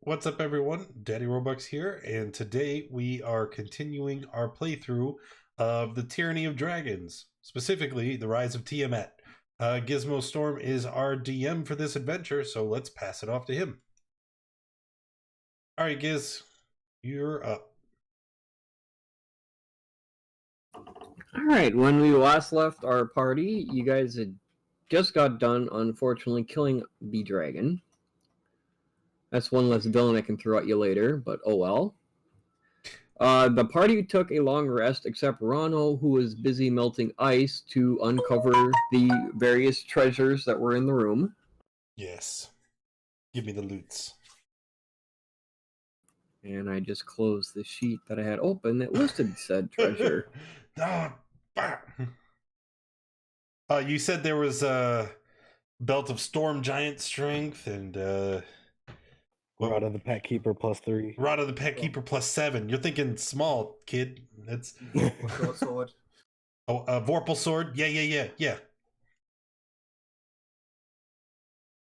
What's up, everyone? Daddy Robux here, and today we are continuing our playthrough of the Tyranny of Dragons, specifically the Rise of Tiamat. Gizmo Storm is our DM for this adventure, so let's pass it off to him. All right, Giz, you're up. All right, when we last left our party, you guys had just got done, unfortunately, killing the dragon. That's one less villain I can throw at you later, but oh well. The party took a long rest, except Ronald, who was busy melting ice to uncover the various treasures that were in the room. Yes. Give me the loots. And I just closed the sheet that I had open that listed said treasure. You said there was a belt of storm giant strength and Rod of the Pet Keeper +3. Rod of the Pet Keeper +7. You're thinking small, kid. That's Short sword. Oh, Vorpal sword. Yeah.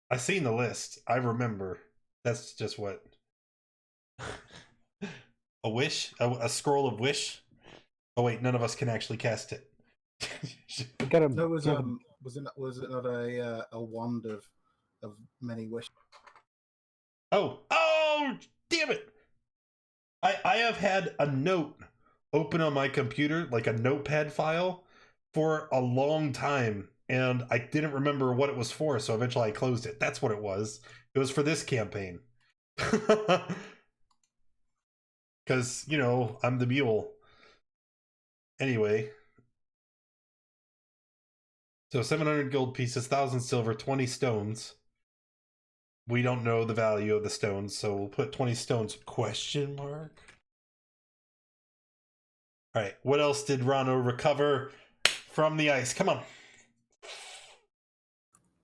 I seen the list. I remember. That's just what. A wish? A scroll of wish? Oh wait, none of us can actually cast it. No, was it not a wand of many wishes? Oh, damn it! I have had a note open on my computer, like a notepad file, for a long time, and I didn't remember what it was for, so eventually I closed it. That's what it was. It was for this campaign. Because, you know, I'm the mule. Anyway. So 700 gold pieces, 1,000 silver, 20 stones. We don't know the value of the stones, so we'll put 20 stones, question mark. All right, what else did Rano recover from the ice? Come on.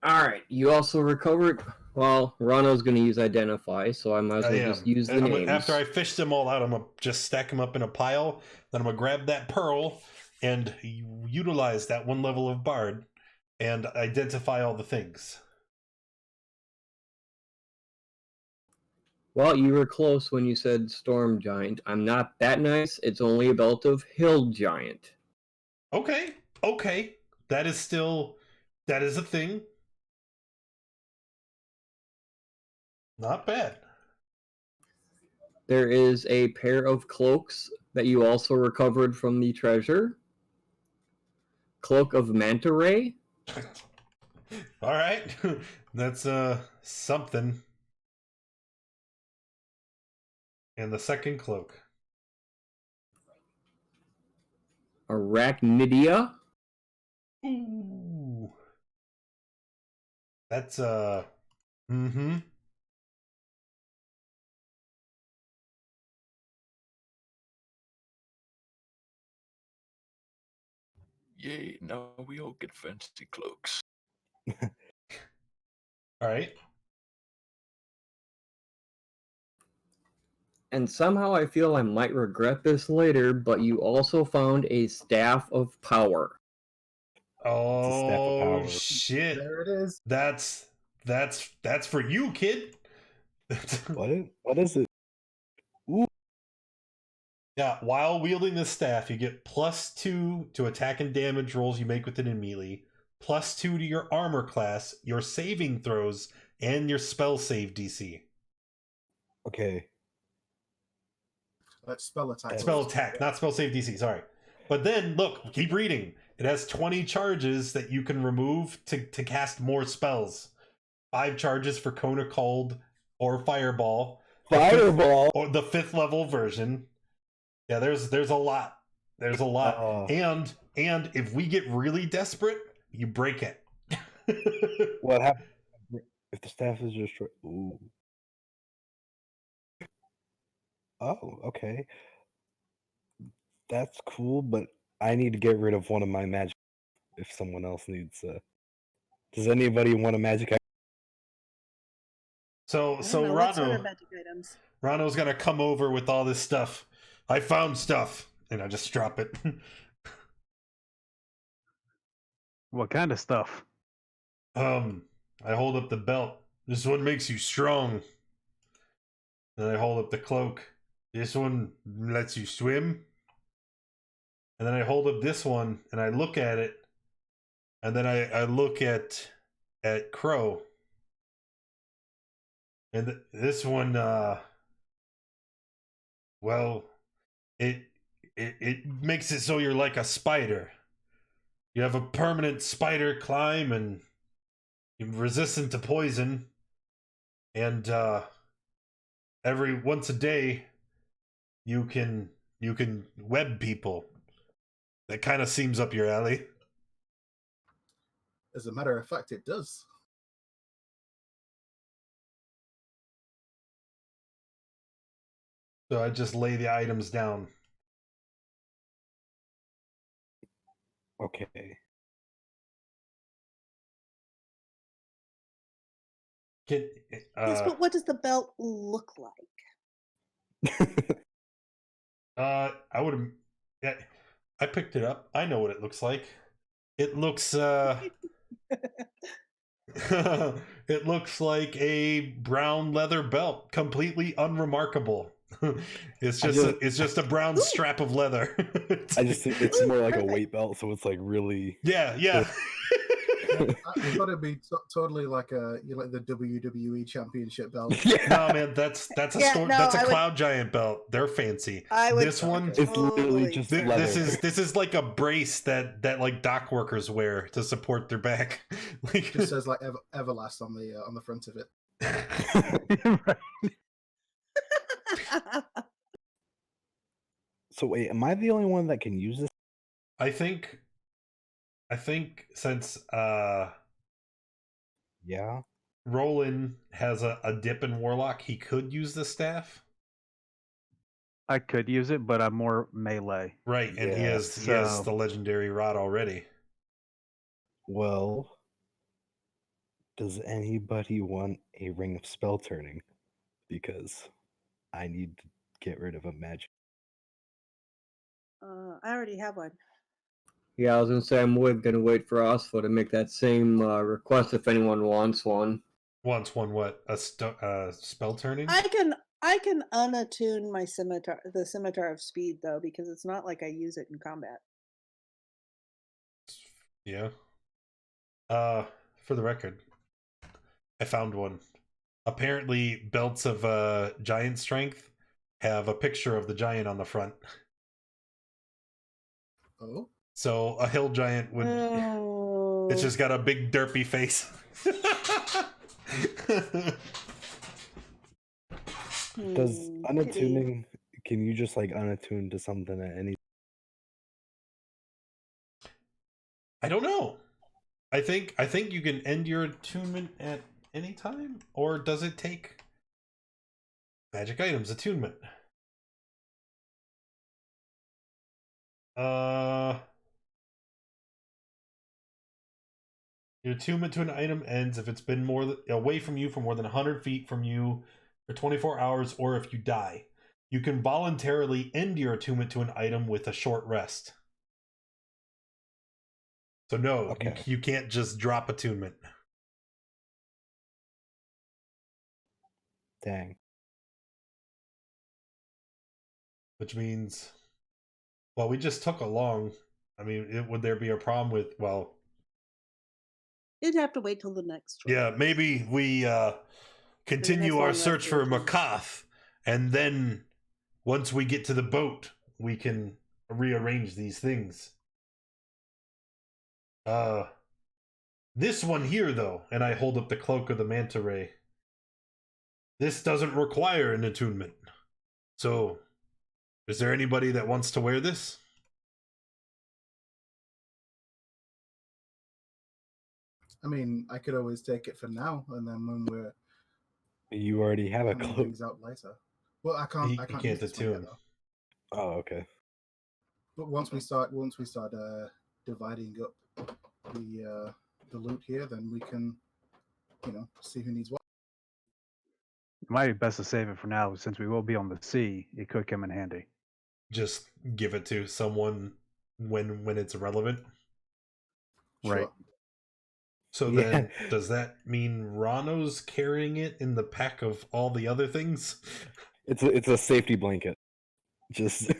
All right, you also recovered. Well, Rano's going to use identify, so I might as well just use the names. After I fish them all out, I'm going to just stack them up in a pile. Then I'm going to grab that pearl and utilize that one level of bard and identify all the things. Well, you were close when you said storm giant. I'm not that nice. It's only a belt of hill giant. Okay. That is a thing. Not bad. There is a pair of cloaks that you also recovered from the treasure. Cloak of manta ray. All right. That's something. And the second cloak. Arachnidia. Ooh. That's Yay, now we all get fancy cloaks. All right. And somehow I feel I might regret this later, but you also found a staff of power. Oh, It's a staff of power. shit. There it is. That's for you, kid. What is it? Ooh. Yeah, while wielding this staff, you get +2 to attack and damage rolls you make with it in melee, +2 to your armor class, your saving throws, and your spell save DC. Okay. That's spell attack. Spell attack, not spell save DC, sorry. But then, look, keep reading. It has 20 charges that you can remove to cast more spells. 5 charges for Cone of Cold or Fireball. Fireball? Or the 5th level version. Yeah, there's a lot. There's a lot. And if we get really desperate, you break it. What happens if the staff is destroyed? Ooh. Oh, okay. That's cool, but I need to get rid of one of my magic if someone else needs Does anybody want a magic item? So What sort of magic items? Rano's gonna come over with all this stuff. I found stuff, and I just drop it. What kind of stuff? I hold up the belt. This is what makes you strong. And I hold up the cloak. This one lets you swim. And then I hold up this one and I look at it. And then I look at Crow. And this one, well, it makes it so you're like a spider. You have a permanent spider climb and you're resistant to poison. And every once a day you can web people. That kind of seems up your alley. As a matter of fact, it does. So I just lay the items down. Okay. Can, Yes, but what does the belt look like? I would have. Yeah, I picked it up. I know what it looks like. It looks. It looks like a brown leather belt, completely unremarkable. It's just a brown strap of leather. I just think it's more like a Perfect. weight belt, so it's like really. Yeah. I thought it'd be totally like like the WWE Championship belt. No, man, that's a Yeah, store, no, that's a I would- cloud giant belt. They're fancy. I would This one, It's literally totally- just this leather. is like a brace that like dock workers wear to support their back. Like, Just says like Everlast on the front of it. Right. So wait, am I the only one that can use this? I think since Yeah. Roland has a dip in Warlock, he could use the staff. I could use it, but I'm more melee. Right, and he Yeah, has so- the legendary rod already. Well, does anybody want a ring of spell turning? Because I need to get rid of a magic. I already have one. Yeah, I was gonna say I'm gonna wait for Osfo to make that same request if anyone wants one. Wants one what? A spell turning? I can unattune my scimitar, the scimitar of speed, though, because it's not like I use it in combat. Yeah. For the record, I found one. Apparently, belts of giant strength have a picture of the giant on the front. Oh, So a hill giant would. Oh. It's just got a big derpy face. Does pity. unattuning? Can you just like unattune to something at any? I don't know. I think you can end your attunement at any time, or does it take magic items attunement? Your attunement to an item ends if it's been away from you for more than 100 feet from you for 24 hours, or if you die. You can voluntarily end your attunement to an item with a short rest. So no, Okay. you can't just drop attunement. Dang. Which means, well, we just took a long. I mean, would there be a problem with? Well, You'd have to wait till the next one. yeah, maybe we continue long our rest search for period. Macath, and then once we get to the boat, we can rearrange these things. This one here, though, and I hold up the cloak of the manta ray. This doesn't require an attunement. So, is there anybody that wants to wear this? I mean, I could always take it for now, and then when we're You already have a finding cloak. things out later. Well, I can't. You I can't can't use this one yet, attune. though. Oh, okay. But once we start dividing up the loot here, then we can, see who needs what. It might be best to save it for now, since we will be on the sea. It could come in handy. Just give it to someone when it's relevant. Right. Sure. So Yeah. then, does that mean Rano's carrying it in the pack of all the other things? It's a safety blanket. Just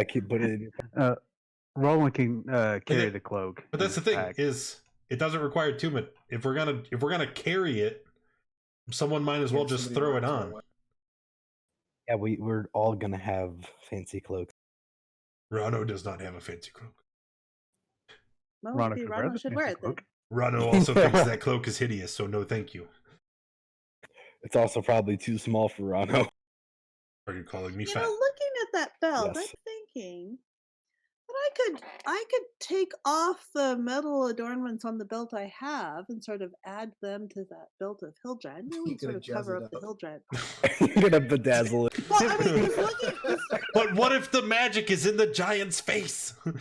keep put it in your Roland can carry that- the cloak. But in that's the his thing pack. is it doesn't require attunement. If we're gonna carry it, someone might as well Yeah, just somebody throw might it as on. well. Yeah, we're all gonna have fancy cloaks. Rano does not have a fancy cloak. Well, Rana maybe could wear Rano the should fancy wear it then. cloak. Rano also thinks that cloak is hideous, so no thank you. It's also probably too small for Rano. Are you calling me You fat? know, looking at that belt, I'm Yes. thinking that I could take off the metal adornments on the belt I have and sort of add them to that belt of Hill Giant. Really You sort could of jazz cover it up the up. Hill Giant. You're gonna bedazzle it. Well, I mean, 'cause looking, 'cause But what if the magic is in the giant's face? I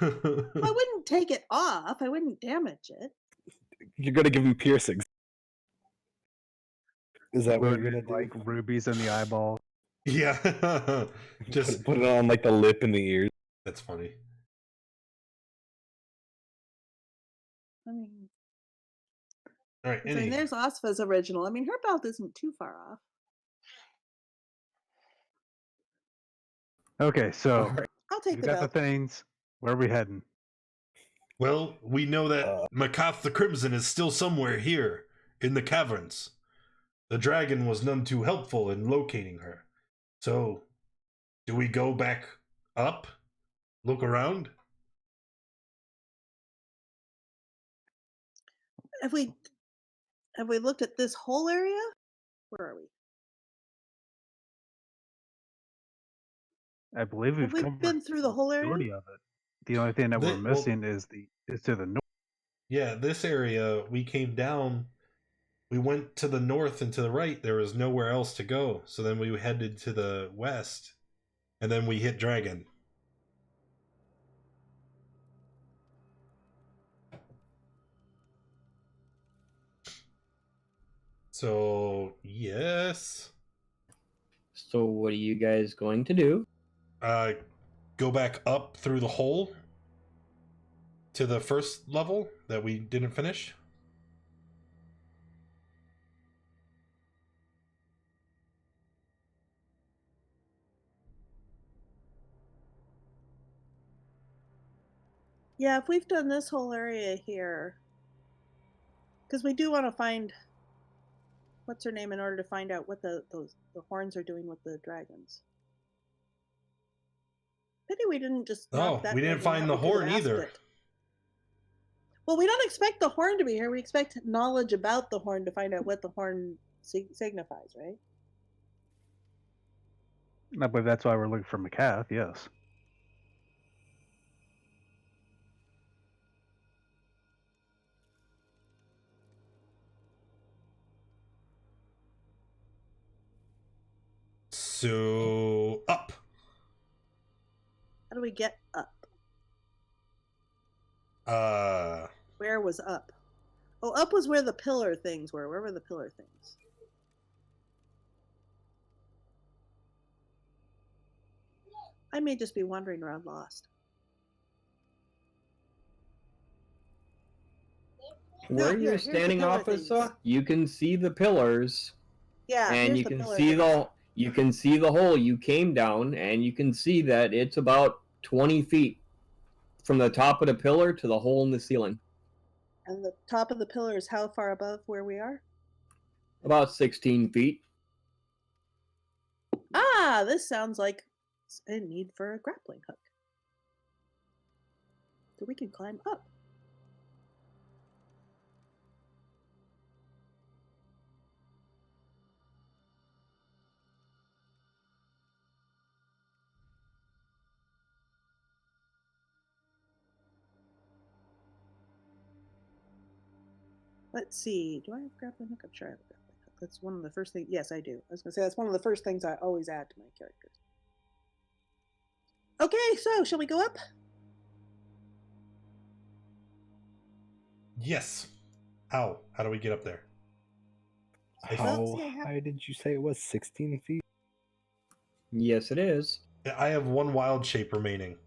wouldn't take it off. I wouldn't damage it. You're gonna give him piercings. Is that what Put you're gonna do? like rubies in the eyeball. Yeah. Just Put it on like the lip and the ears. that's funny. I mean, All right. 'cause, I mean, Any there's Osfa's original. I mean, her belt isn't too far off. Okay, so Alright. I'll take we the got belt. the things. Where are we heading? well, we know that Uh. Macath the Crimson is still somewhere here in the caverns. The dragon was none too helpful in locating her. So, do we go back up? Look around? Have we looked at this whole area? Where are we? I believe we've Have we covered been through the whole area? majority of it. The only thing that we're Well, missing is to the north. Yeah, this area, we came down, we went to the north and to the right. There was nowhere else to go. So then we headed to the west, and then we hit Dragon. So, yes. So what are you guys going to do? Go back up through the hole to the first level that we didn't finish. Yeah, if we've done this whole area here, because we do want to find what's her name in order to find out what the horns are doing with the dragons. Pity we didn't just knock Oh, that we didn't dragon find out. the We could've horn asked either. it. Well, we don't expect the horn to be here. We expect knowledge about the horn to find out what the horn signifies, right? I believe that's why we're looking for Macath. Yes. So, up. How do we get up? Where was up? Oh, up was where the pillar things were. Where were the pillar things? I may just be wandering around lost. Where here- you're here's the standing pillar off of, things. you can see the pillars, Yeah, and here's you the can pillar see things. you can see the hole you came down, and you can see that it's about 20 feet from the top of the pillar to the hole in the ceiling. And the top of the pillar is how far above where we are? About 16 feet. Ah, this sounds like a need for a grappling hook. So we can climb up. Let's see. Do I have grappling hook? I'm sure I have a grappling hook. That's one of the first things. Yes, I do. I was going to say that's one of the first things I always add to my characters. Okay, so shall we go up? Yes. How? How do we get up there? How see, I have- high did you say it was? 16 feet? Yes, it is. I have one wild shape remaining.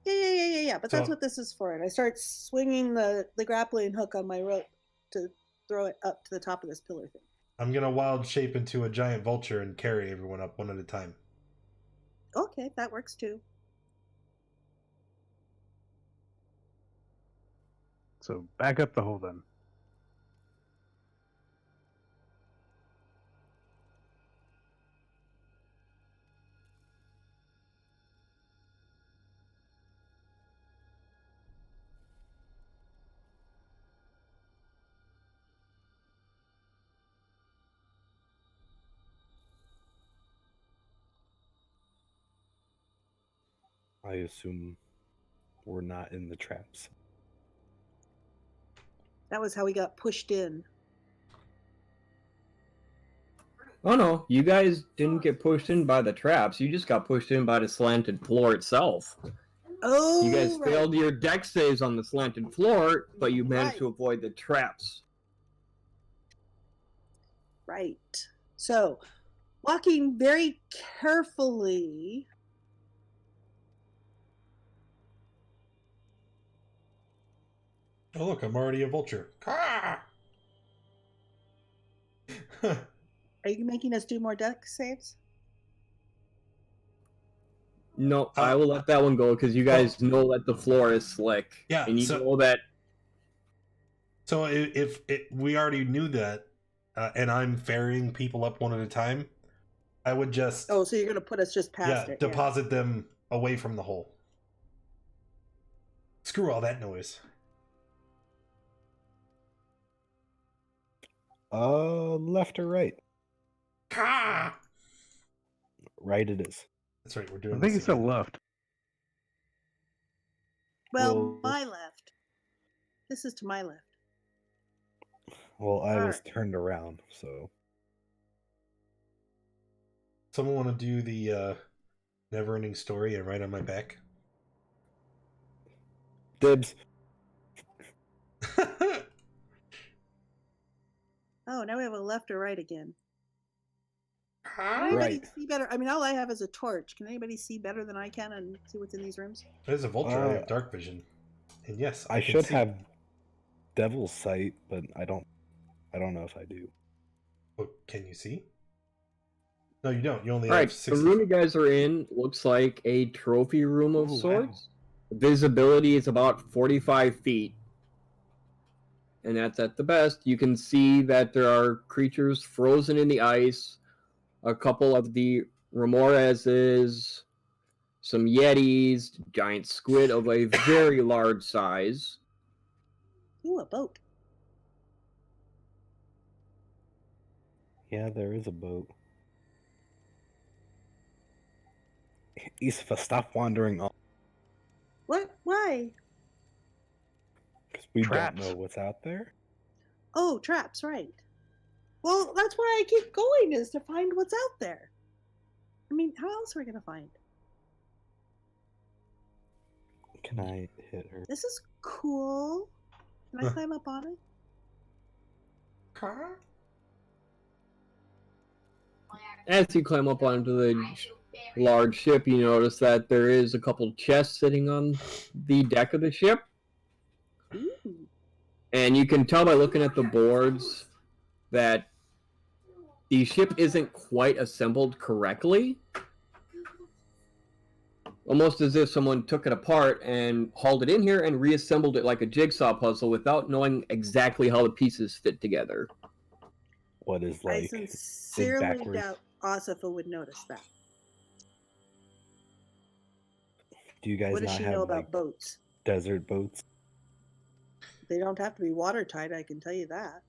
Yeah. But that's So- what this is for. And I start swinging the grappling hook on my rope to throw it up to the top of this pillar thing. I'm gonna wild shape into a giant vulture and carry everyone up one at a time. Okay, that works too. So back up the hole then. I assume we're not in the traps. That was how we got pushed in. Oh no, you guys didn't get pushed in by the traps. You just got pushed in by the slanted floor itself. Oh, You guys right. failed your deck saves on the slanted floor, but you managed Right. to avoid the traps. Right. So, walking very carefully. Oh look, I'm already a vulture. Caw! Are you making us do more deck saves? No, I will let that one go because you guys know that the floor is slick. Yeah, And you so- know that. So if we already knew that, and I'm ferrying people up one at a time, I would just Oh, so you're going to put us just past it. deposit them away from the hole. Screw all that noise. Left or right? Caw! Right it is. That's right, we're doing I think this it's a again. left. Well, Well- my left. This is to my left. Well, I was Alright. turned around, so Someone want to do the never-ending story and write on my back? dibs. Oh, now we have a left or right again. Can Right. anybody see better? I mean, all I have is a torch. Can anybody see better than I can and see what's in these rooms? As a vulture, I have dark vision, and yes, I can should see. have devil's sight, but I don't know if I do. Oh, can you see? No, you don't. You only All right, have the 60. room you guys are in looks like a trophy room of Ooh, sorts. Visibility is about 45 feet. And that's at the best. You can see that there are creatures frozen in the ice, a couple of the remoreses, some yetis, giant squid of a very large size. Ooh, a boat. Yeah, there is a boat. Isfa, stop wandering off. What? Why? Because we Traps. don't know what's out there. Oh, traps, right. Well, that's why I keep going, is to find what's out there. I mean, how else are we going to find? Can I hit her? This is cool. Can I Huh. climb up on it? Car? As you climb up onto the large ship, you notice that there is a couple chests sitting on the deck of the ship. Ooh. And you can tell by looking at the boards that the ship isn't quite assembled correctly. Almost as if someone took it apart and hauled it in here and reassembled it like a jigsaw puzzle without knowing exactly how the pieces fit together. What is I like sincerely backwards? doubt Asifa would notice that. Do you guys What does not she have know about like boats? desert boats? They don't have to be watertight, I can tell you that.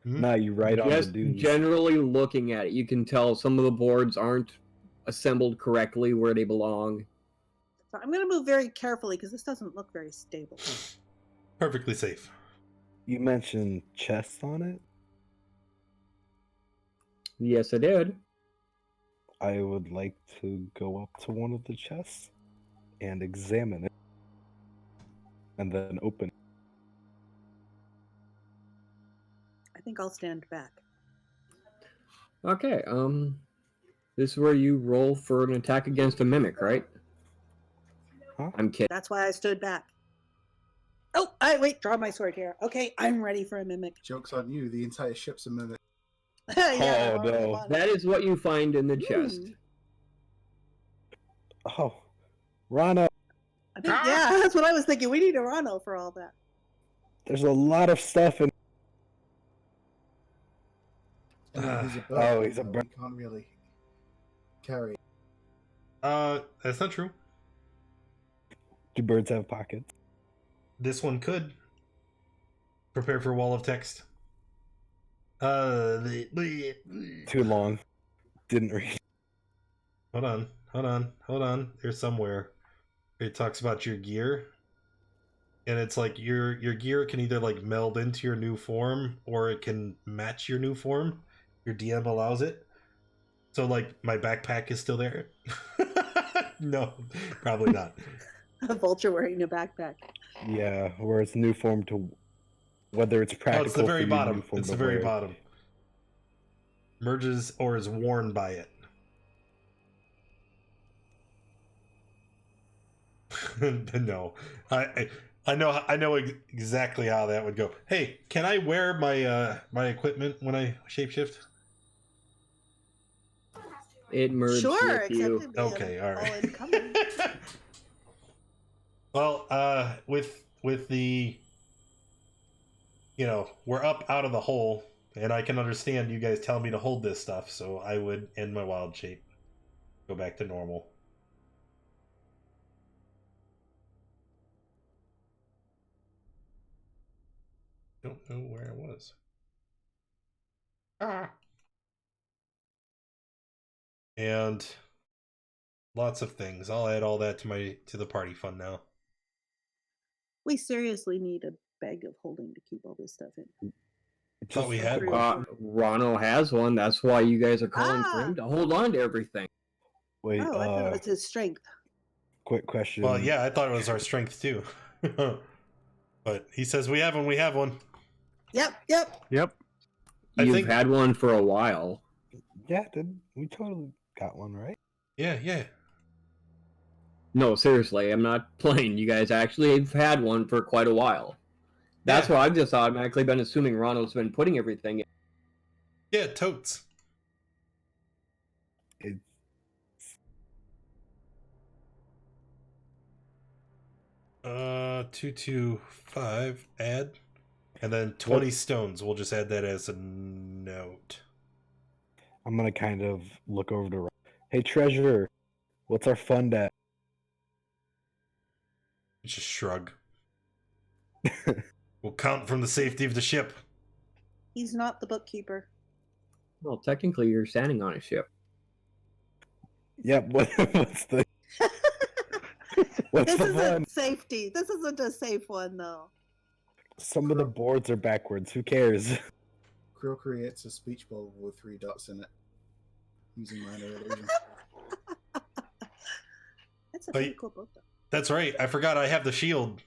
No, you ride on the Just dunes. generally looking at it, you can tell some of the boards aren't assembled correctly where they belong. So I'm going to move very carefully because this doesn't look very stable. Perfectly safe. You mentioned chests on it. Yes, I did. I would like to go up to one of the chests and examine it, and then open it. I think I'll stand back. Okay, this is where you roll for an attack against a mimic, right? Huh? I'm kidding. That's why I stood back. Oh, wait, draw my sword here. Okay, I'm ready for a mimic. Joke's on you. The entire ship's a mimic. Yeah, Oh, no. That is what you find in the chest. Oh, Rana, I think, yeah, that's what I was thinking. We need a Rano for all that. there's a lot of stuff in. He's a bird. Oh, he's a though, bird. He can't really carry. That's not true. Do birds have pockets? This one could. Prepare for wall of text. Too long. Didn't read. Hold on. There's somewhere it talks about your gear, and it's like your gear can either like meld into your new form or it can match your new form. Your DM allows it. So like my backpack is still there. No, probably not. A vulture wearing a backpack. Yeah, where it's new form to whether it's practical. Oh, it's the very for you, bottom. new form It's to the very wear. bottom. Merges or is worn by it. No, I know exactly how that would go. Hey, can I wear my my equipment when I shapeshift? It merged Sure, with except you. it'd be Okay, all right. all-encompassing. Well, with the, you know, we're up out of the hole, and I can understand you guys telling me to hold this stuff, so I would end my wild shape, go back to normal. Don't know where I was. And lots of things. I'll add all that to the party fund now. We seriously need a bag of holding to keep all this stuff in. Thought we had Three one. or four. Rano has one. That's why you guys are calling for Ah! him to hold on to everything. Wait, Oh, I thought it was his strength. quick question. Well, yeah, I thought it was our strength too. But he says we have one. We have one. Yep. Yep. I You've think- had one for a while. Yeah, we totally got one, right? Yeah. No, seriously, I'm not playing. You guys actually have had one for quite a while. That's Yeah. why I've just automatically been assuming Rano's been putting everything in. Yeah, totes. It's 225 add, and then 20 stones. We'll just add that as a note. I'm gonna kind of look over to. Hey, treasurer, what's our fund at? Just shrug. We'll count from the safety of the ship. He's not the bookkeeper. Well, technically, you're standing on a ship. Yep. What's the what's This the isn't fund? safety. This isn't a safe one, though. Some of the boards are backwards. Who cares? Krill creates a speech bubble with 3 dots in it using minor illusion. That's a But- pretty cool book, though. That's right. I forgot I have the shield.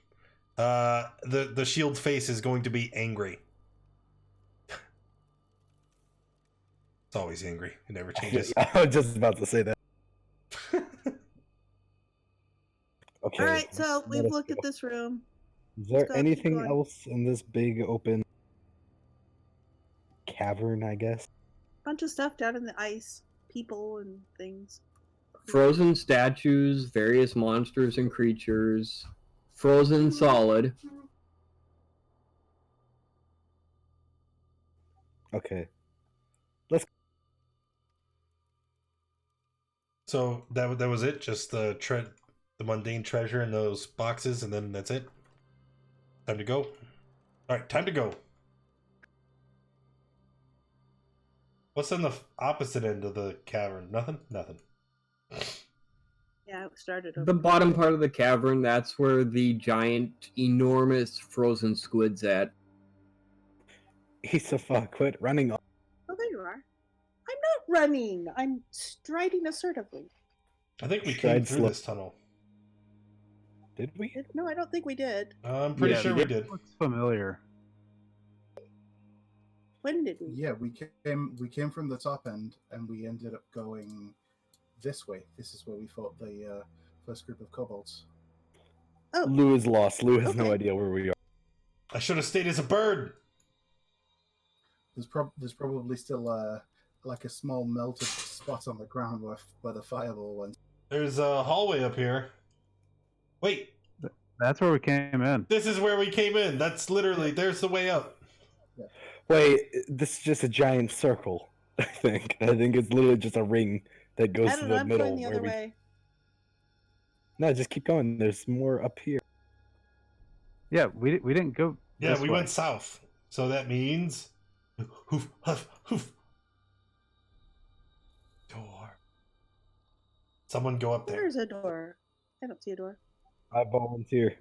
The shield face is going to be angry. It's always angry. It never changes. I was just about to say that. Okay. All right, so let we've us looked go. at this room. Is there Let's go, keep anything going. else in this big open cavern? I guess. Bunch of stuff down in the ice, people and things. Frozen statues, various monsters and creatures, frozen solid. Okay. So that was it. Just the mundane treasure in those boxes, and then that's it. Time to go. All right, time to go. What's on the opposite end of the cavern? Nothing. Yeah, it started over. The bottom part of the cavern, that's where the giant, enormous frozen squid's at. Isafa, quit running off. Oh, there you are. I'm not running. I'm striding assertively. I think we came Stride through slow. this tunnel. Did we? No, I don't think we did. I'm pretty Yeah, sure we did. Looks familiar. When did we? Yeah, we came from the top end and we ended up going this way. This is where we fought the first group of kobolds. Oh, Lou is lost. Lou has no Okay. idea where we are. I should have stayed as a bird. there's probably still like a small melted spot on the ground where the fireball went. There's a hallway up here. Wait, That's where we came in. this is where we came in. That's literally, there's the way up. Wait, this is just a giant circle. I think it's literally just a ring that goes I to don't know. the I'm middle. going the other where we... way. No, just keep going. There's more up here. Yeah, we didn't go. Yeah, this we way. went south. So that means... Hoof, huff, hoof. Door. Someone go up there. There's a door. I don't see a door. I volunteer.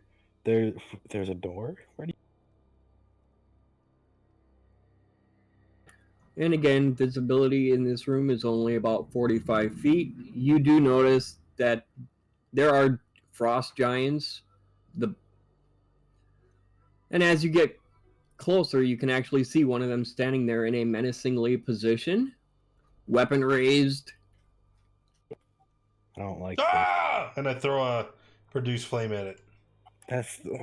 There's a door. Where do you... And again, visibility in this room is only about 45 feet. You do notice that there are frost giants. And as you get closer, you can actually see one of them standing there in a menacingly position, weapon raised. I don't like Ah! And I throw a produce flame at it. this. That's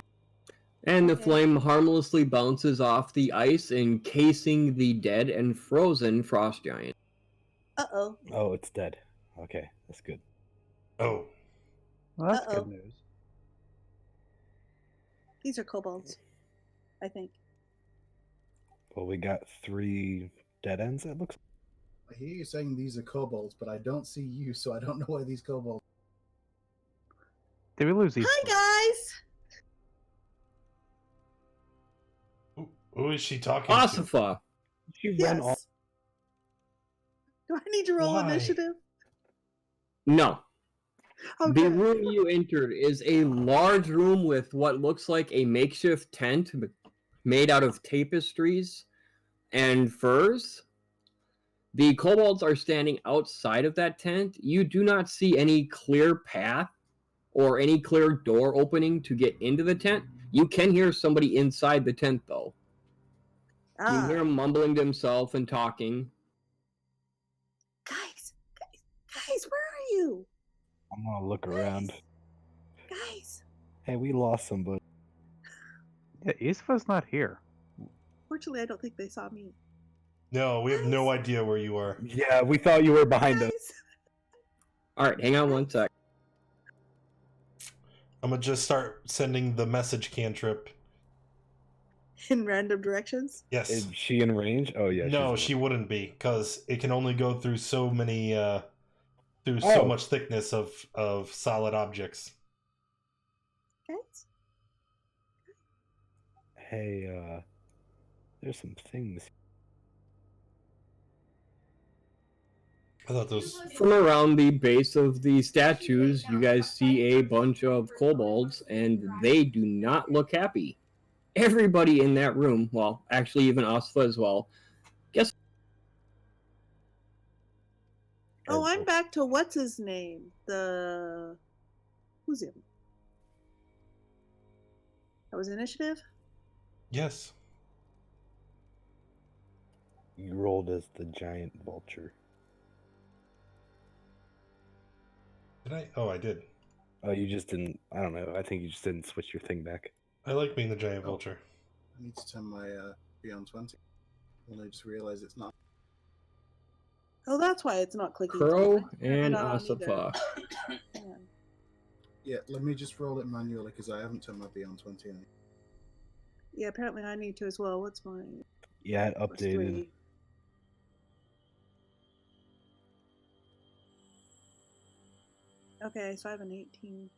And the Okay. flame harmlessly bounces off the ice, encasing the dead and frozen frost giant. Uh-oh. Oh, it's dead. Okay, that's good. Oh. Well, that's Uh-oh. good news. These are kobolds, I think. Well, we got 3 dead ends. It looks. I hear you saying these are kobolds, but I don't see you, so I don't know where these kobolds. Did we lose these? Hi, guys! Who is she talking to? Ossifa, She Yes. ran off. Do I need to roll Why? initiative? no. Okay. The room you entered is a large room with what looks like a makeshift tent made out of tapestries and furs. The kobolds are standing outside of that tent. You do not see any clear path or any clear door opening to get into the tent. You can hear somebody inside the tent, though. You hear him mumbling to himself and talking. Guys, where are you? I'm gonna look around. Guys. Hey, we lost somebody. Yeah, Isfa's not here. Fortunately, I don't think they saw me. No, we have no idea where you are. Yeah, we thought you were behind us. Guys. All right, hang on one sec. I'm gonna just start sending the message cantrip. In random directions? Yes. Is she in range? Oh yeah. No, she's she wouldn't be, because it can only go through so many, through so Oh. much thickness of solid objects. Guys? Hey, there's some things. I thought those. From around the base of the statues, you guys see a bunch of kobolds, and they do not look happy. Everybody in that room, well, actually even Asfa as well, guess. Oh, I'm back to what's his name? Who's him? That was initiative? Yes. You rolled as the giant vulture. Did I? Oh, I did. Oh, you just didn't. I don't know. I think you just didn't switch your thing back. I like being the giant vulture. I need to turn my Beyond 20. And I just realized it's not. Oh, that's why it's not clicking. Crow through. and Not on either. Asafa. Hang on. Yeah, let me just roll it manually because I haven't turned my Beyond 20 on. Yeah, apparently I need to as well. What's my Yeah, it plus updated. 3? Okay, so I have an 18.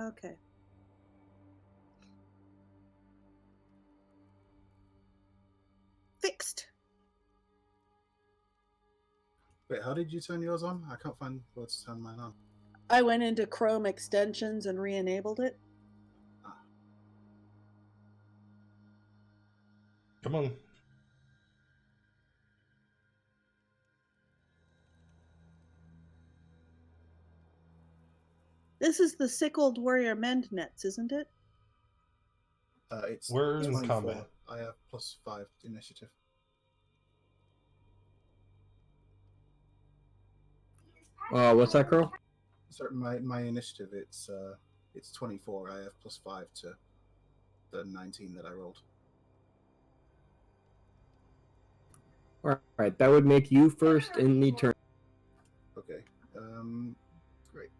Okay. Fixed. Wait, how did you turn yours on? I can't find where to turn mine on. I went into Chrome extensions and re-enabled it. Come on. This is the Sickled Warrior Mend Nets, isn't it? It's We're in 24. combat. I have +5 initiative. What's that, Crow? So my initiative, it's 24. I have +5 to the 19 that I rolled. All right, that would make you first in the turn. Okay. Great.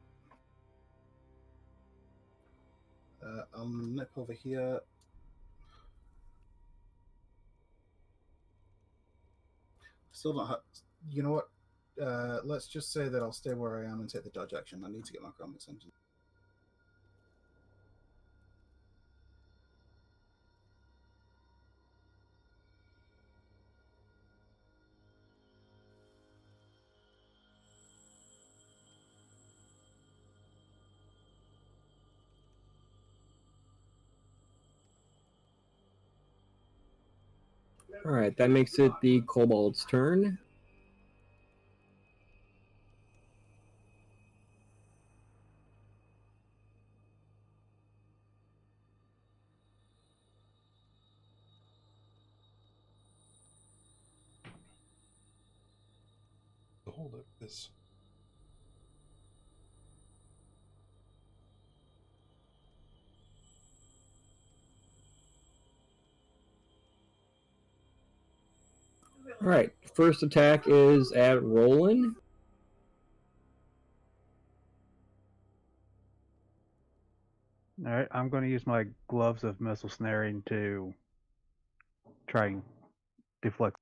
I'll nip over here. Still not. You know what? Let's just say that I'll stay where I am and take the dodge action. I need to get my comics engine. All right, that makes it the kobold's turn. Hold up this. All right, first attack is at Roland. All right, I'm going to use my gloves of missile snaring to try and deflect.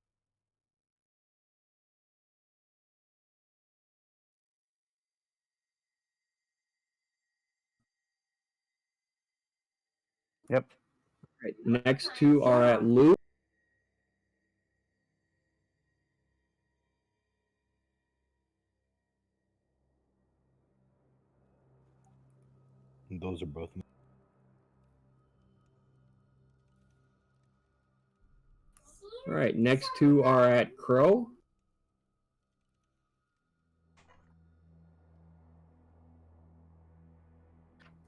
Yep. All right, next two are at Luke. And those are both. All right, next two are at Crow.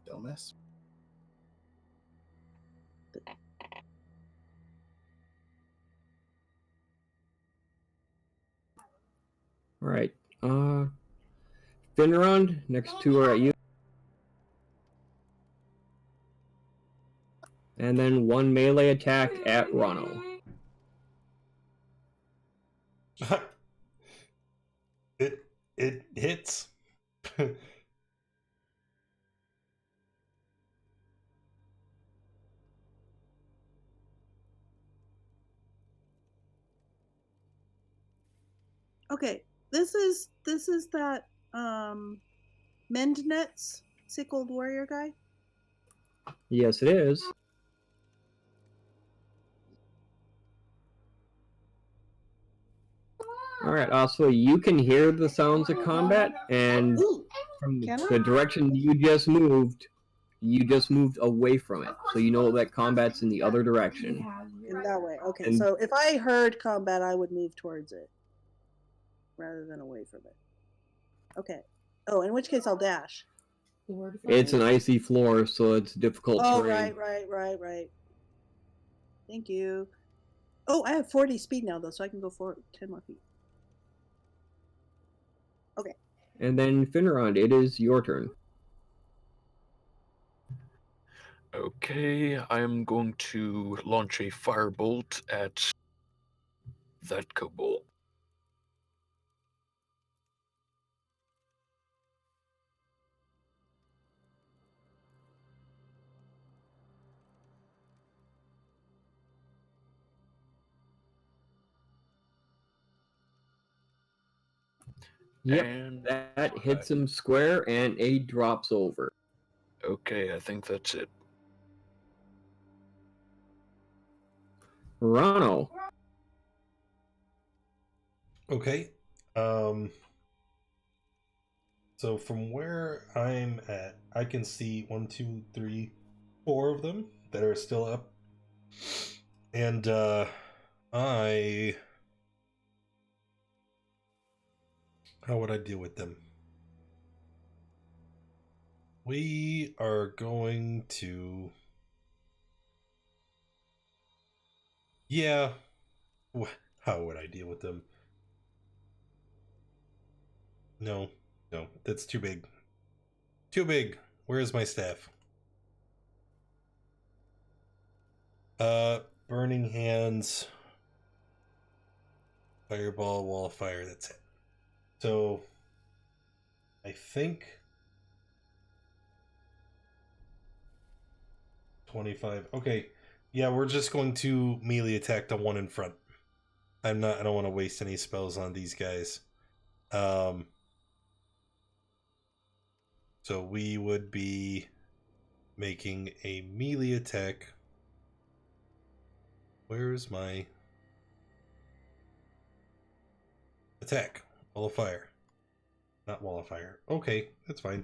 Don't miss. All right, Finrond, next two are at you. And then one melee attack at Ronno. It hits. Okay, this is that Mendnet's sick old warrior guy. Yes, it is. All right, also you can hear the sounds of combat, and Ooh, from can I? the direction you just moved away from it, so you know that combat's in the other direction. In that way. Okay, And- so if I heard combat, I would move towards it rather than away from it. Okay. Oh, in which case I'll dash. It's an icy floor, so it's difficult Oh, terrain. right. Thank you. Oh, I have 40 speed now, though, so I can go for 10 more feet. Okay. And then Finrond, it is your turn. Okay, I'm going to launch a firebolt at that kobold. Yep, And that hits him square, and A drops over. okay, I think that's it. Ronno. Okay. So from where I'm at, I can see 1, 2, 3, 4 of them that are still up. And how would I deal with them? We are going to Yeah. How would I deal with them? No, no, that's too big. Too big. Where's my staff? Burning hands. Fireball, wall of fire, that's it. So, I think 25. Okay. Yeah, we're just going to melee attack the one in front. I don't want to waste any spells on these guys. So we would be making a melee attack. Where's my attack? Wall of fire. Not wall of fire. Okay, that's fine.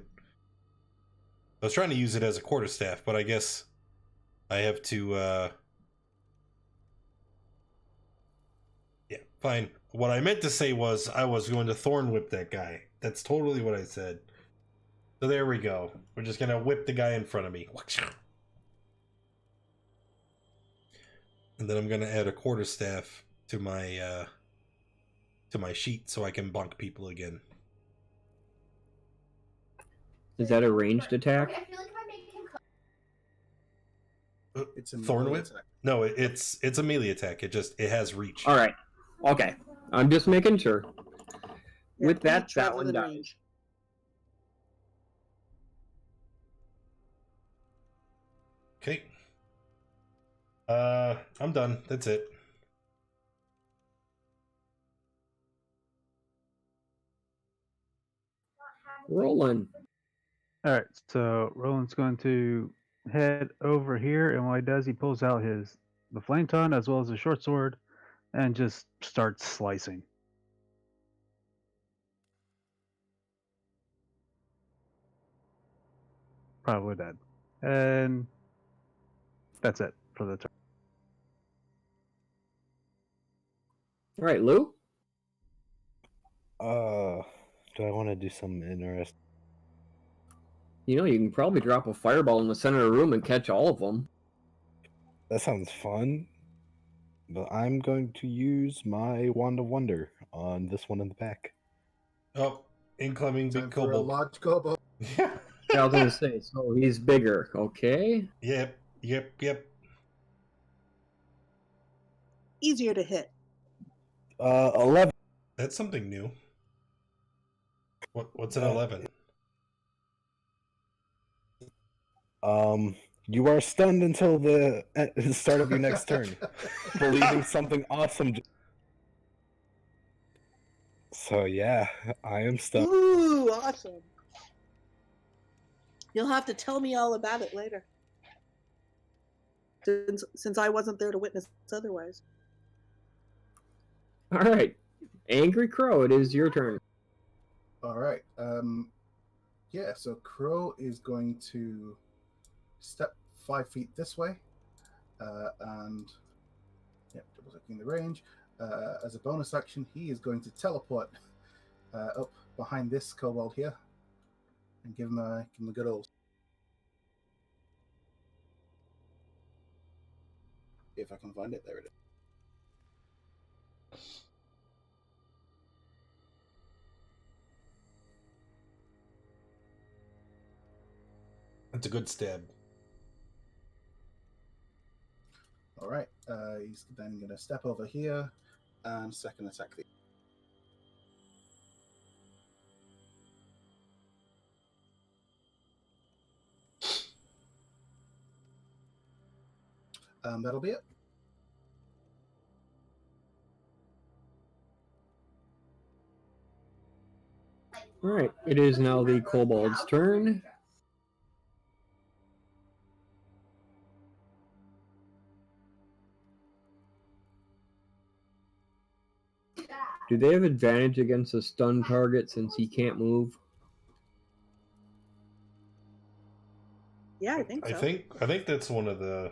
I was trying to use it as a quarterstaff, but I guess I have to, yeah, fine. What I meant to say was I was going to thorn whip that guy. That's totally what I said. So there we go. We're just gonna whip the guy in front of me. And then I'm gonna add a quarterstaff to my sheet so I can bonk people again. Is that a ranged attack? It's a Thorn melee whip? attack. No, it's a melee attack. It has reach. All right. Okay. I'm just making sure. Yeah, With that, reach that rather one than dies. range. Okay. I'm done. That's it. Rolling. All right, so Roland's going to head over here, and what he does, he pulls out the flame tongue as well as the short sword, and just starts slicing. Probably dead, and that's it for the turn. All right, Lou. Do I want to do something interesting? You know, you can probably drop a fireball in the center of the room and catch all of them. That sounds fun. But I'm going to use my Wand of Wonder on this one in the back. Oh, incoming Time big for a kobold. large kobold. Yeah. Yeah, I was gonna say, so he's bigger. Okay. Yep. Easier to hit. 11. That's something new. What's an That- 11? You are stunned until the start of your next turn, believing something awesome. So yeah, I am stunned. Ooh, awesome. You'll have to tell me all about it later. Since I wasn't there to witness otherwise. All right. Angry Crow, it is your turn. All right. Yeah, so Crow is going to step 5 feet this way, and double checking the range. As a bonus action, he is going to teleport up behind this kobold here and give him a good old. If I can find it, there it is. That's a good stab. All right. He's then going to step over here and second attack the. That'll be it. All right. It is now the kobold's turn. Do they have advantage against a stun target since he can't move? Yeah, I think so. I think that's one of the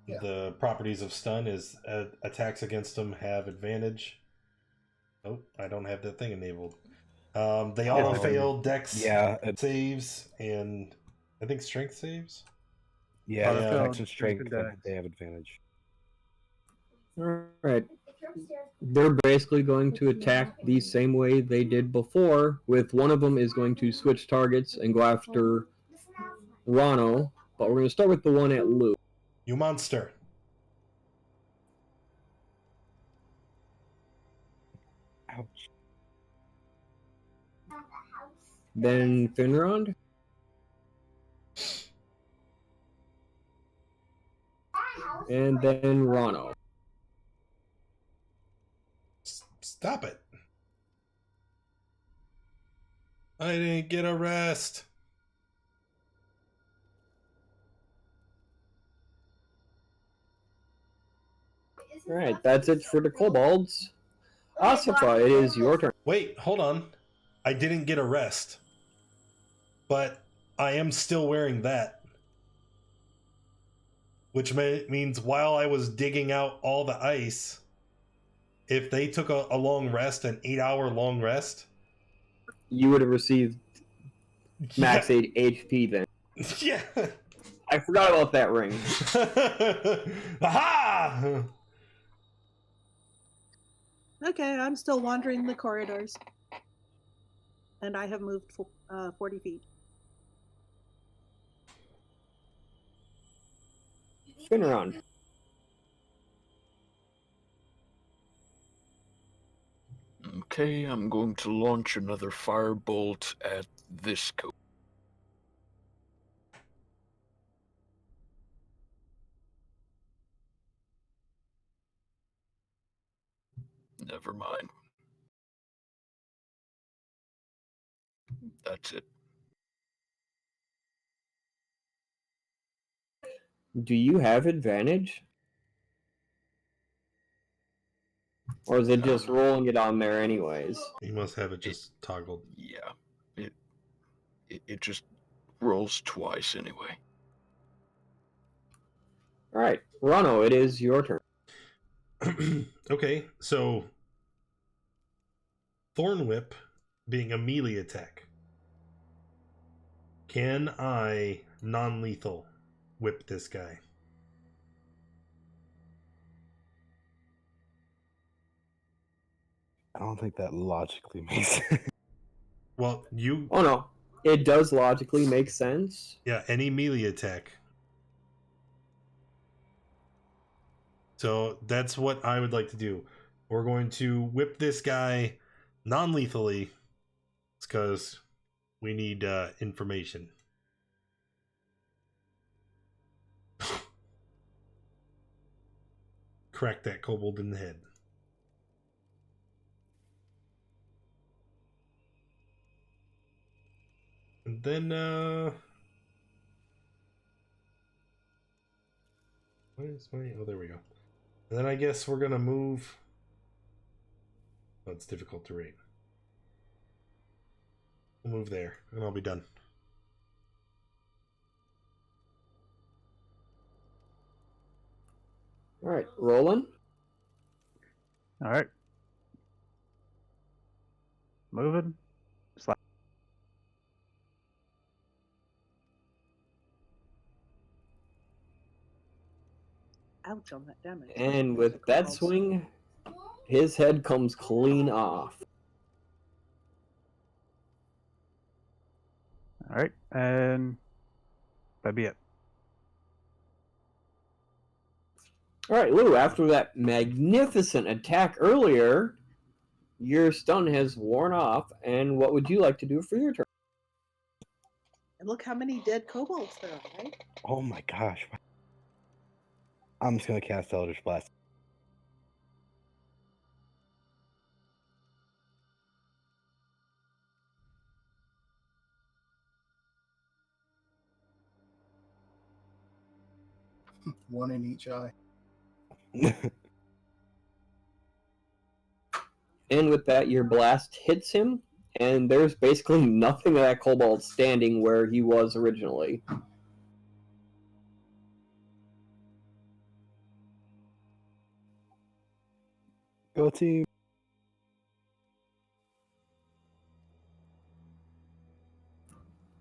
Yeah. the properties of stun is attacks against them have advantage. Oh, I don't have that thing enabled. They auto fail dex saves and I think strength saves. Yeah, Yeah. Dex and strength, Dex. they have advantage. Alright. They're basically going to attack the same way they did before, with one of them is going to switch targets and go after Rano, but we're going to start with the one at Lou. You monster. Ouch. Then Finrond. And then Rano. Stop it. I didn't get a rest. Alright, that's it for the kobolds. Asifa, it is your turn. Wait, hold on. I didn't get a rest. But I am still wearing that. Which means while I was digging out all the ice, if they took a long rest, an 8-hour long rest, You would have received max 8 HP then. yeah. I forgot about that ring. Aha! Okay, I'm still wandering the corridors. And I have moved 40 feet. Finrond. Okay, I'm going to launch another firebolt at this coat. Never mind. That's it. Do you have advantage? Or is it just rolling it on there anyways? You must have it just toggled. Yeah, it just rolls twice anyway. Alright, Rano, it is your turn. Okay, so Thorn Whip being a melee attack. Can I non-lethal whip this guy? I don't think that logically makes sense. Well, you Oh no, it does logically make sense. yeah, any melee attack. So that's what I would like to do. We're going to whip this guy non-lethally. It's because we need information. Crack that kobold in the head. And then where's my oh, there we go. And then I guess we're gonna move. Oh, it's difficult to rate. We'll move there, and I'll be done. Alright, Roland. Alright. Moving. Slap. Ouch on that damage. And with that swing, his head comes clean off. Alright, and that'd be it. Alright, Lou, after that magnificent attack earlier, your stun has worn off, and what would you like to do for your turn? And look how many dead kobolds there are, right? Oh my gosh. I'm just gonna cast Eldritch Blast. One in each eye. And with that, your blast hits him, and there's basically nothing of that kobold standing where he was originally. Go team.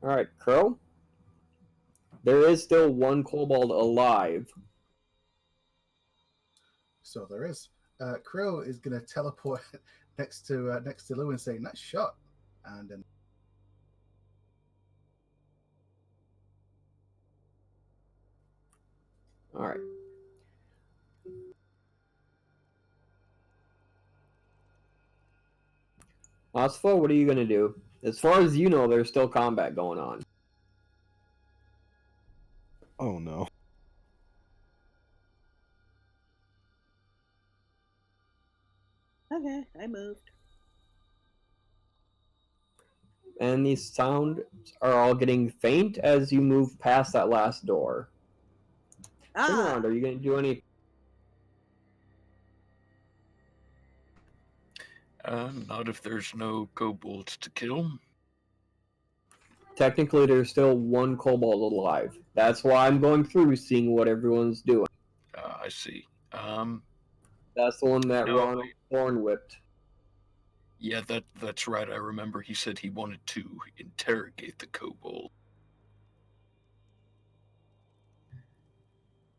Alright, Crow. There is still one kobold alive. So there is. Crow is going to teleport next to Lou and say, "Nice shot," and then. All right. Asfa, what are you going to do? As far as you know, there's still combat going on. Oh no. Okay, I moved. And these sounds are all getting faint as you move past that last door. Ah, Are you going to do any? Not if there's no kobolds to kill. Technically, there's still one kobold alive. That's why I'm going through seeing what everyone's doing. I see. That's the one that No. Ronald Horn whipped. Yeah, that's right. I remember he said he wanted to interrogate the kobold.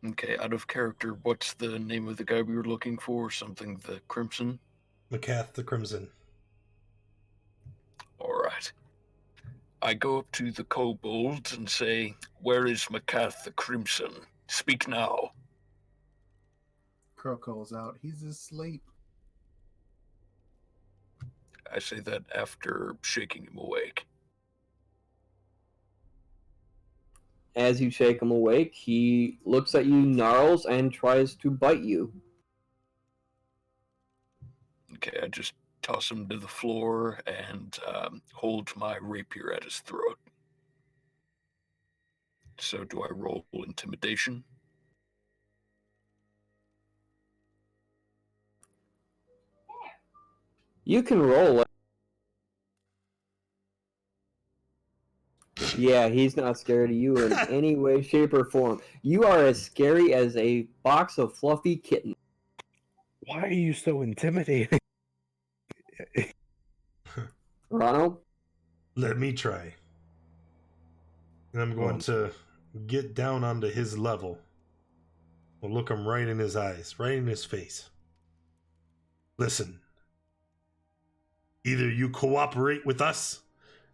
Okay, out of character, what's the name of the guy we were looking for? Something the Crimson? Macath the Crimson. Alright. I go up to the kobold and say, "Where is Macath the Crimson? Speak now." Crow calls out, "He's asleep." I say that after shaking him awake. As you shake him awake, he looks at you, gnarls, and tries to bite you. Okay, I just toss him to the floor and hold my rapier at his throat. So do I roll intimidation? You can roll it. Yeah, he's not scared of you in any way, shape, or form. You are as scary as a box of fluffy kittens. Why are you so intimidating? Ronald? Let me try. And I'm going to get down onto his level. I'll look him right in his eyes, right in his face. Listen. Either you cooperate with us,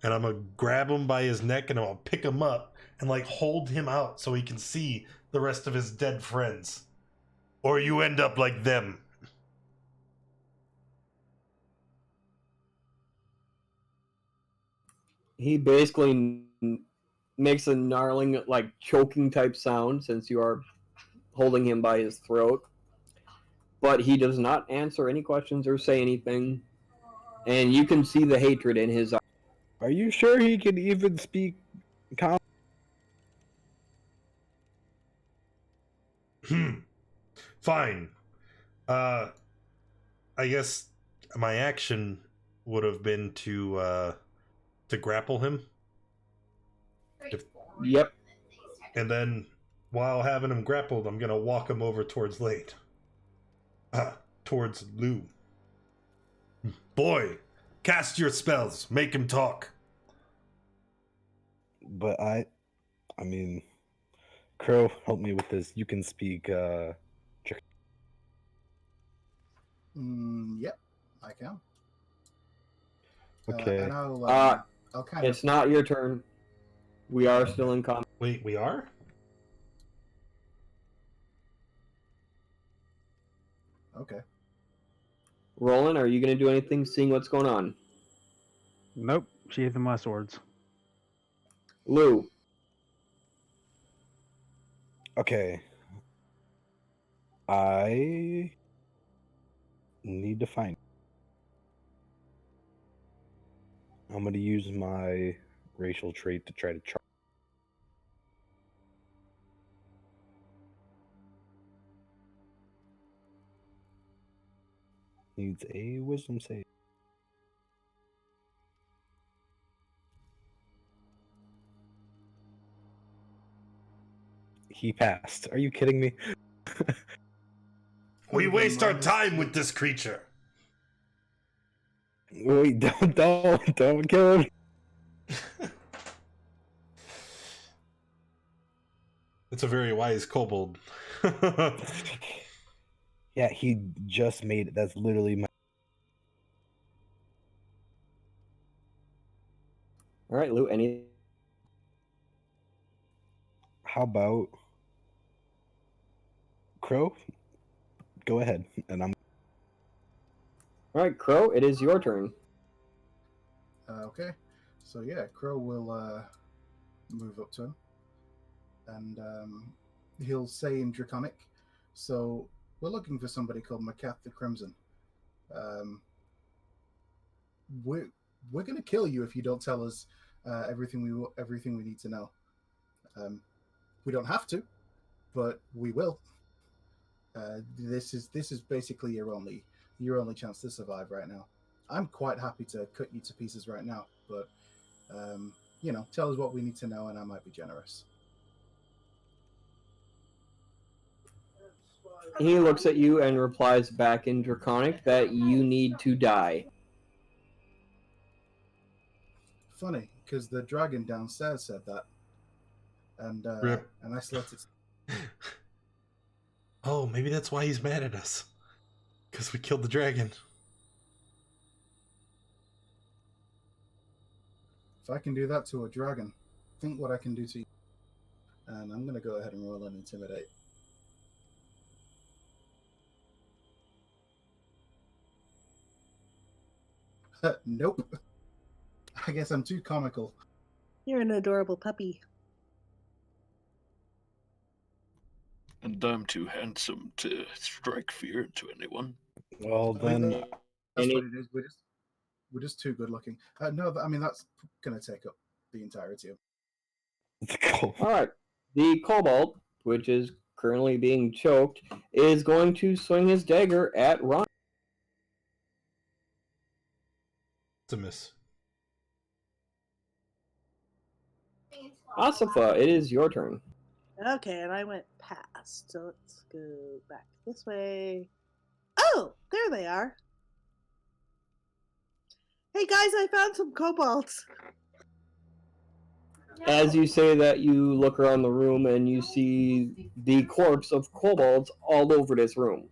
and I'm going to grab him by his neck and I'm going to pick him up and like hold him out so he can see the rest of his dead friends. Or you end up like them. He basically makes a gnarling, like choking type sound since you are holding him by his throat. But he does not answer any questions or say anything. And you can see the hatred in his eyes. Are you sure he can even speak Fine. I guess my action would have been to grapple him. Yep. And then while having him grappled, I'm gonna walk him over towards Lane. Towards Lou. Boy, cast your spells. Make him talk. But I mean, Crow, help me with this. You can speak Yep, I can. Okay. And I'll kind of. It's not your turn. We are still in combat. Wait, we are? Okay. Roland, are you going to do anything seeing what's going on? Nope. Sheathing my swords. Lou. Okay. I need to find. I'm going to use my racial trait to try to charm. Needs a wisdom save. He passed. Are you kidding me? We waste our time with this creature. Wait, don't kill him. It's a very wise kobold. Yeah, he just made it. That's literally my. All right, Lou. Any? How about Crow? Go ahead, and I'm. All right, Crow. It is your turn. Okay. So yeah, Crow will move up to him, and he'll say in Draconic, "So we're looking for somebody called Macath the Crimson. Um, we're gonna kill you if you don't tell us everything we need to know. We don't have to, but we will. This is basically your only chance to survive right now. I'm quite happy to cut you to pieces right now, but tell us what we need to know, and I might be generous." He looks at you and replies back in Draconic that you need to die. Funny, because the dragon downstairs said that, and Rip. I let it. Oh, maybe that's why he's mad at us. Because we killed the dragon. If I can do that to a dragon, think what I can do to you. And I'm going to go ahead and roll an intimidate. Nope. I guess I'm too comical. You're an adorable puppy. And I'm too handsome to strike fear into anyone. Well, I mean, then that's what it is. We're just too good looking. No, I mean that's going to take up the entirety of. let's go. All right. The Cobalt, which is currently being choked, is going to swing his dagger at Ron. It's a miss. Asifa, it is your turn. Okay, and I went past, so let's go back this way. Oh, there they are. Hey guys, I found some kobolds. As you say that, you look around the room and you see the corpse of kobolds all over this room.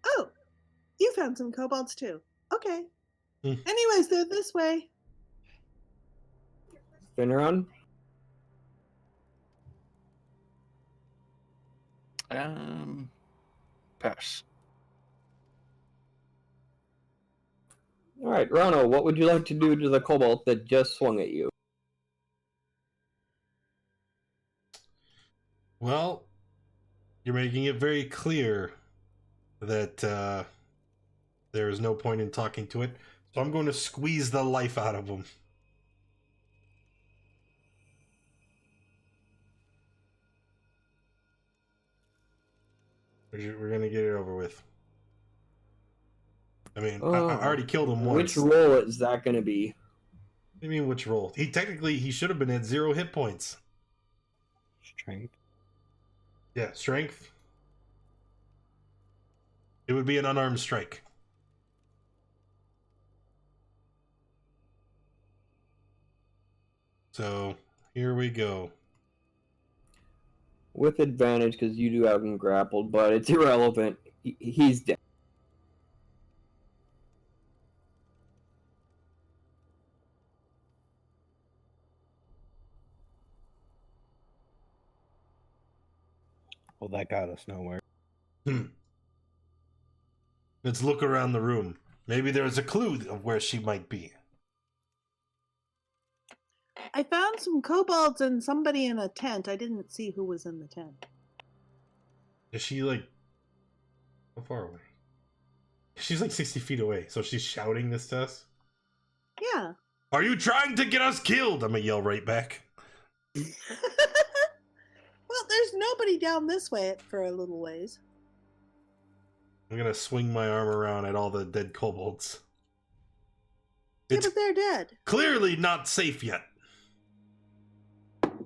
Oh, you found some kobolds too. Okay. Hmm. Anyways, they're this way. Spin around. Pass. All right, Rano, what would you like to do to the kobold that just swung at you? Well, you're making it very clear that there is no point in talking to it. So I'm going to squeeze the life out of him. We're going to get it over with. I mean, I already killed him once. Which roll is that going to be? What do you mean, which roll? He should have been at 0 hit points. Strength. Yeah, strength. It would be an unarmed strike. So, here we go. With advantage, because you do have him grappled, but it's irrelevant. He's dead. Well, that got us nowhere. Let's look around the room. Maybe there's a clue of where she might be. I found some kobolds and somebody in a tent. I didn't see who was in the tent. Is she like... How far away? She's like 60 feet away, so she's shouting this to us? Yeah. Are you trying to get us killed? I'm gonna yell right back. Well, there's nobody down this way for a little ways. I'm gonna swing my arm around at all the dead kobolds. Yeah, It's but they're dead. clearly not safe yet.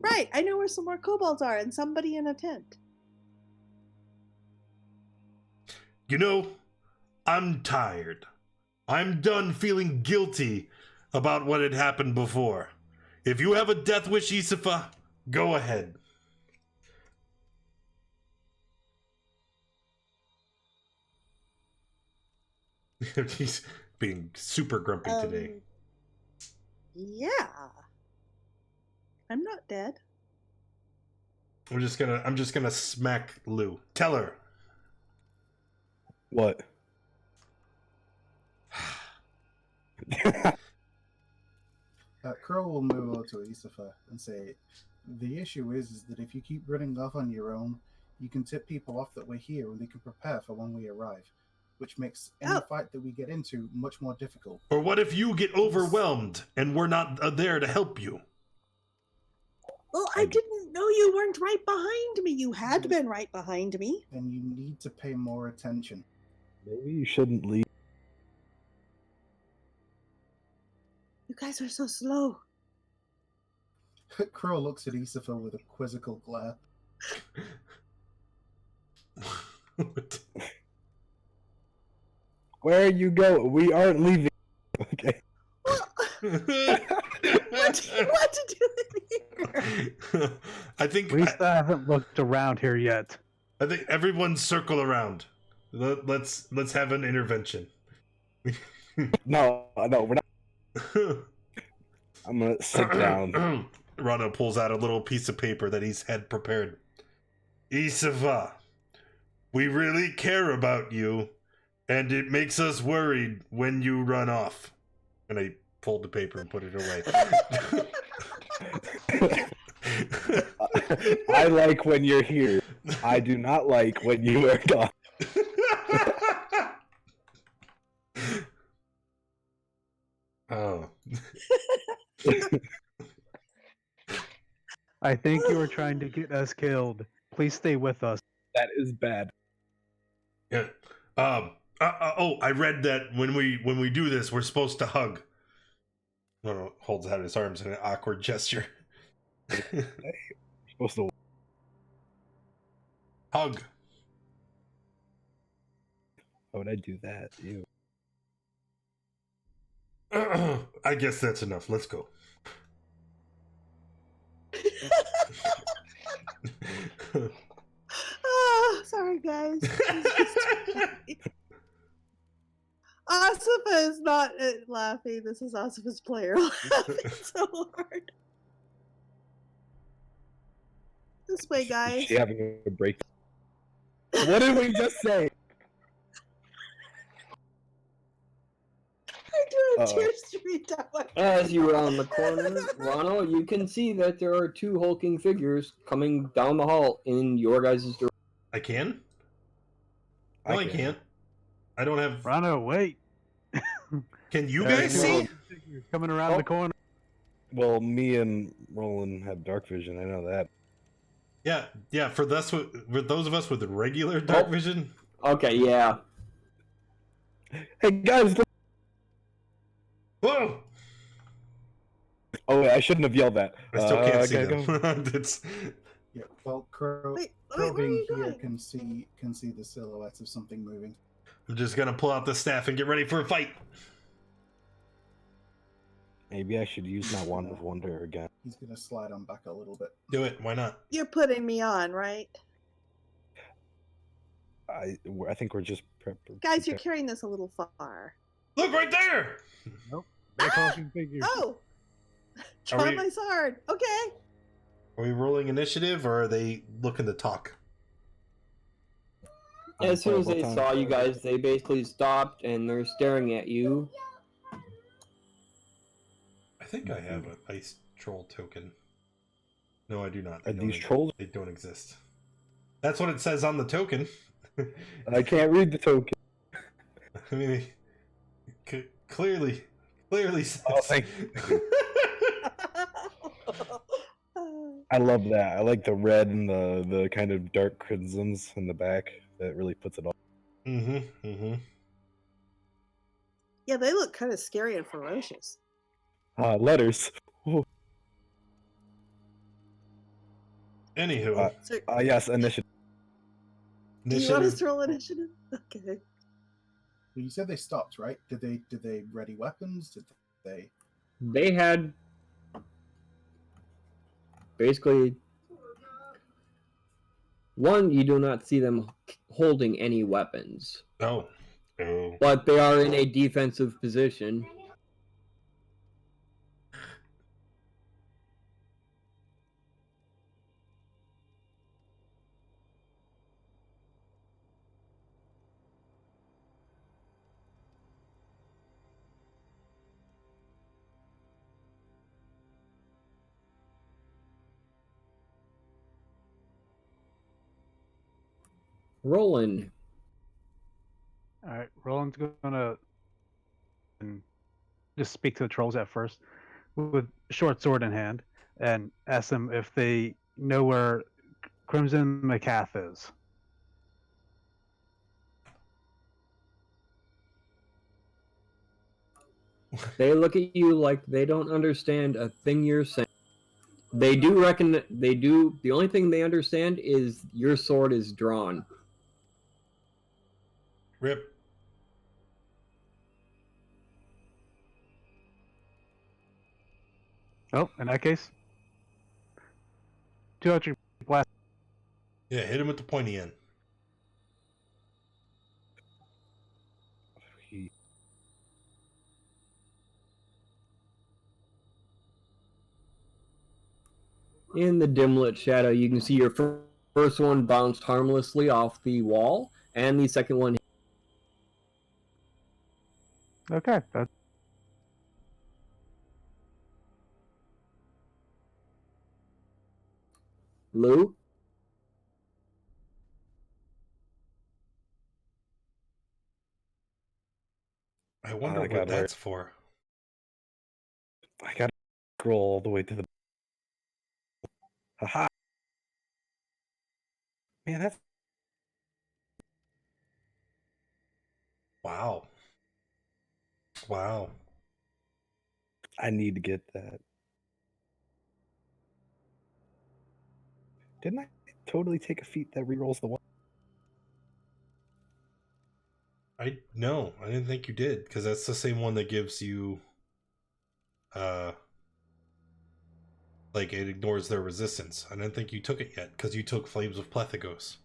Right, I know where some more kobolds are and somebody in a tent. You know, I'm tired. I'm done feeling guilty about what had happened before. If you have a death wish, Isifa, go ahead. He's being super grumpy today. Yeah. I'm not dead. I'm just gonna smack Lou. Tell her. What? Crow will move over to Isafa and say, the issue is that if you keep running off on your own, you can tip people off that we're here and they can prepare for when we arrive, which makes any fight that we get into much more difficult. Or what if you get overwhelmed and we're not there to help you? Well, I didn't know you weren't right behind me. You had been right behind me. Then you need to pay more attention. Maybe you shouldn't leave. You guys are so slow. Crow looks at Isafa with a quizzical glare. Where you go? We aren't leaving. Okay. What do you want to do in here? I think We still haven't looked around here yet. I think everyone circle around. Let's have an intervention. No, we're not. I'm gonna sit down. Rana pulls out a little piece of paper that he's had prepared. Isafa, we really care about you, and it makes us worried when you run off. And I fold the paper and put it away. I like when you're here. I do not like when you are gone. Oh. I think you were trying to get us killed. Please stay with us. That is bad. Yeah. I read that when we do this, we're supposed to hug. No, holds out his arms in an awkward gesture. You're supposed to. Hug. How would I do that? Ew. I guess that's enough. Let's go. Oh, sorry, guys. Asifa is not laughing. This is Asifa's player laughing so hard. This way, guys. Is she having a break? What did we just say? I do a tear stream down my As you round the corner, Ronald, you can see that there are two hulking figures coming down the hall in your guys' direction. I can? No, I can't. I don't have. Rano, wait. Can you There are guys two see? hulking figures coming around the corner. Well, me and Roland have dark vision. I know that. Yeah. For those of us with regular dark vision. Okay, yeah. Hey guys! Look. Whoa! Oh, wait, I shouldn't have yelled that. I still can't see okay, them. go. It's... Yeah, well, Crow Wait, where are being you here going? can see the silhouette of something moving. I'm just gonna pull out the staff and get ready for a fight. Maybe I should use my wand of wonder again. He's gonna slide on back a little bit. Do it. Why not? You're putting me on, right? I think we're just Guys, you're carrying this a little far. Look right there. They're hulking figures. Oh! Draw we- my sword. Okay. Are we rolling initiative or are they looking to talk? As soon as they Time. saw you guys, they basically stopped and they're staring at you. I think I have an ice troll token. No, I do not. Are They don't these trolls? They don't exist. That's what it says on the token. I can't read the token. I mean, it clearly says. Oh, thank I love that. I like the red and the kind of dark crimsons in the back. That really puts it all. Mm-hmm. Yeah, they look kind of scary and ferocious. Letters. Anywho, So, Yes, initiative. do you want us initiative. to roll initiative? Okay. You said they stopped, right? Did they ready weapons? Did they? They had basically one, you do not see them holding any weapons. Oh, Oh. but they are in a defensive position. Roland. All right, Roland's gonna just speak to the trolls at first with short sword in hand and ask them if they know where Crimson Macath is. They look at you like they don't understand a thing you're saying. They do reckon they do. The only thing they understand is your sword is drawn. Rip. Oh, in that case, 200 blast. Yeah, hit him with the pointy end. He- In the dim-lit shadow, you can see your first one bounced harmlessly off the wall, and the second one. Okay, that's Lou. I wonder Oh, what God, where- that's for. I gotta scroll all the way to the. Haha. Man, that's. Wow. Wow. I need to get that. Didn't I totally take a feat that rerolls the one? I didn't think you did, because that's the same one that gives you like it ignores their resistance. I didn't think you took it yet, because you took Flames of Plethagos.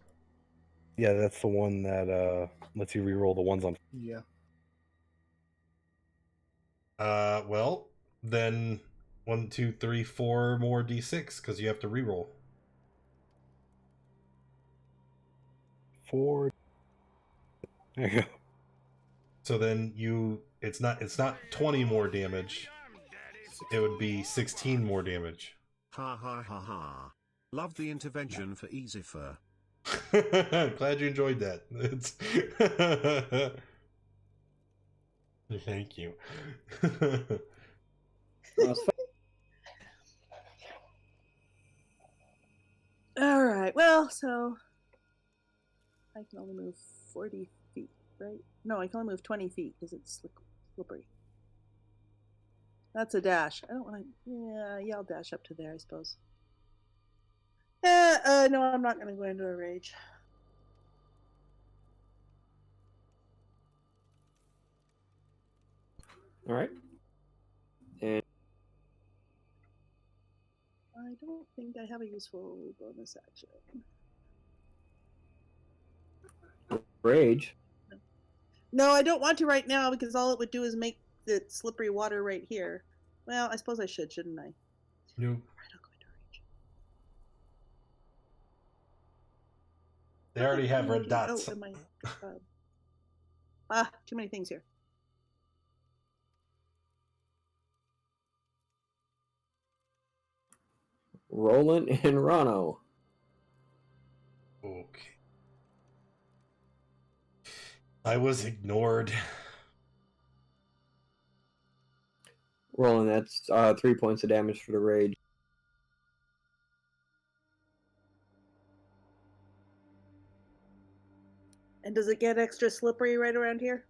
Yeah, that's the one that lets you reroll the ones on. Yeah. Well, then 1, 2, 3, 4 more d6, because you have to reroll. 4. There you go. So then it's not 20 more damage. It would be 16 more damage. Ha ha ha ha. Love the intervention for Easy Fur. Glad you enjoyed that. It's Thank you. All right. Well, so I can only move 40 feet, right? No, I can only move 20 feet because it's slippery. That's a dash. I don't want to. Yeah, I'll dash up to there, I suppose. No, I'm not going to go into a rage. All right. And I don't think I have a useful bonus action. rage. No, I don't want to right now because all it would do is make the slippery water right here. Well, I suppose I should, shouldn't I? Nope. Alright, I'll go into rage. They already have red Oh, dots. am I? Too many things here. Roland and Rano. Okay. I was ignored. Roland, that's 3 points of damage for the rage. And does it get extra slippery right around here?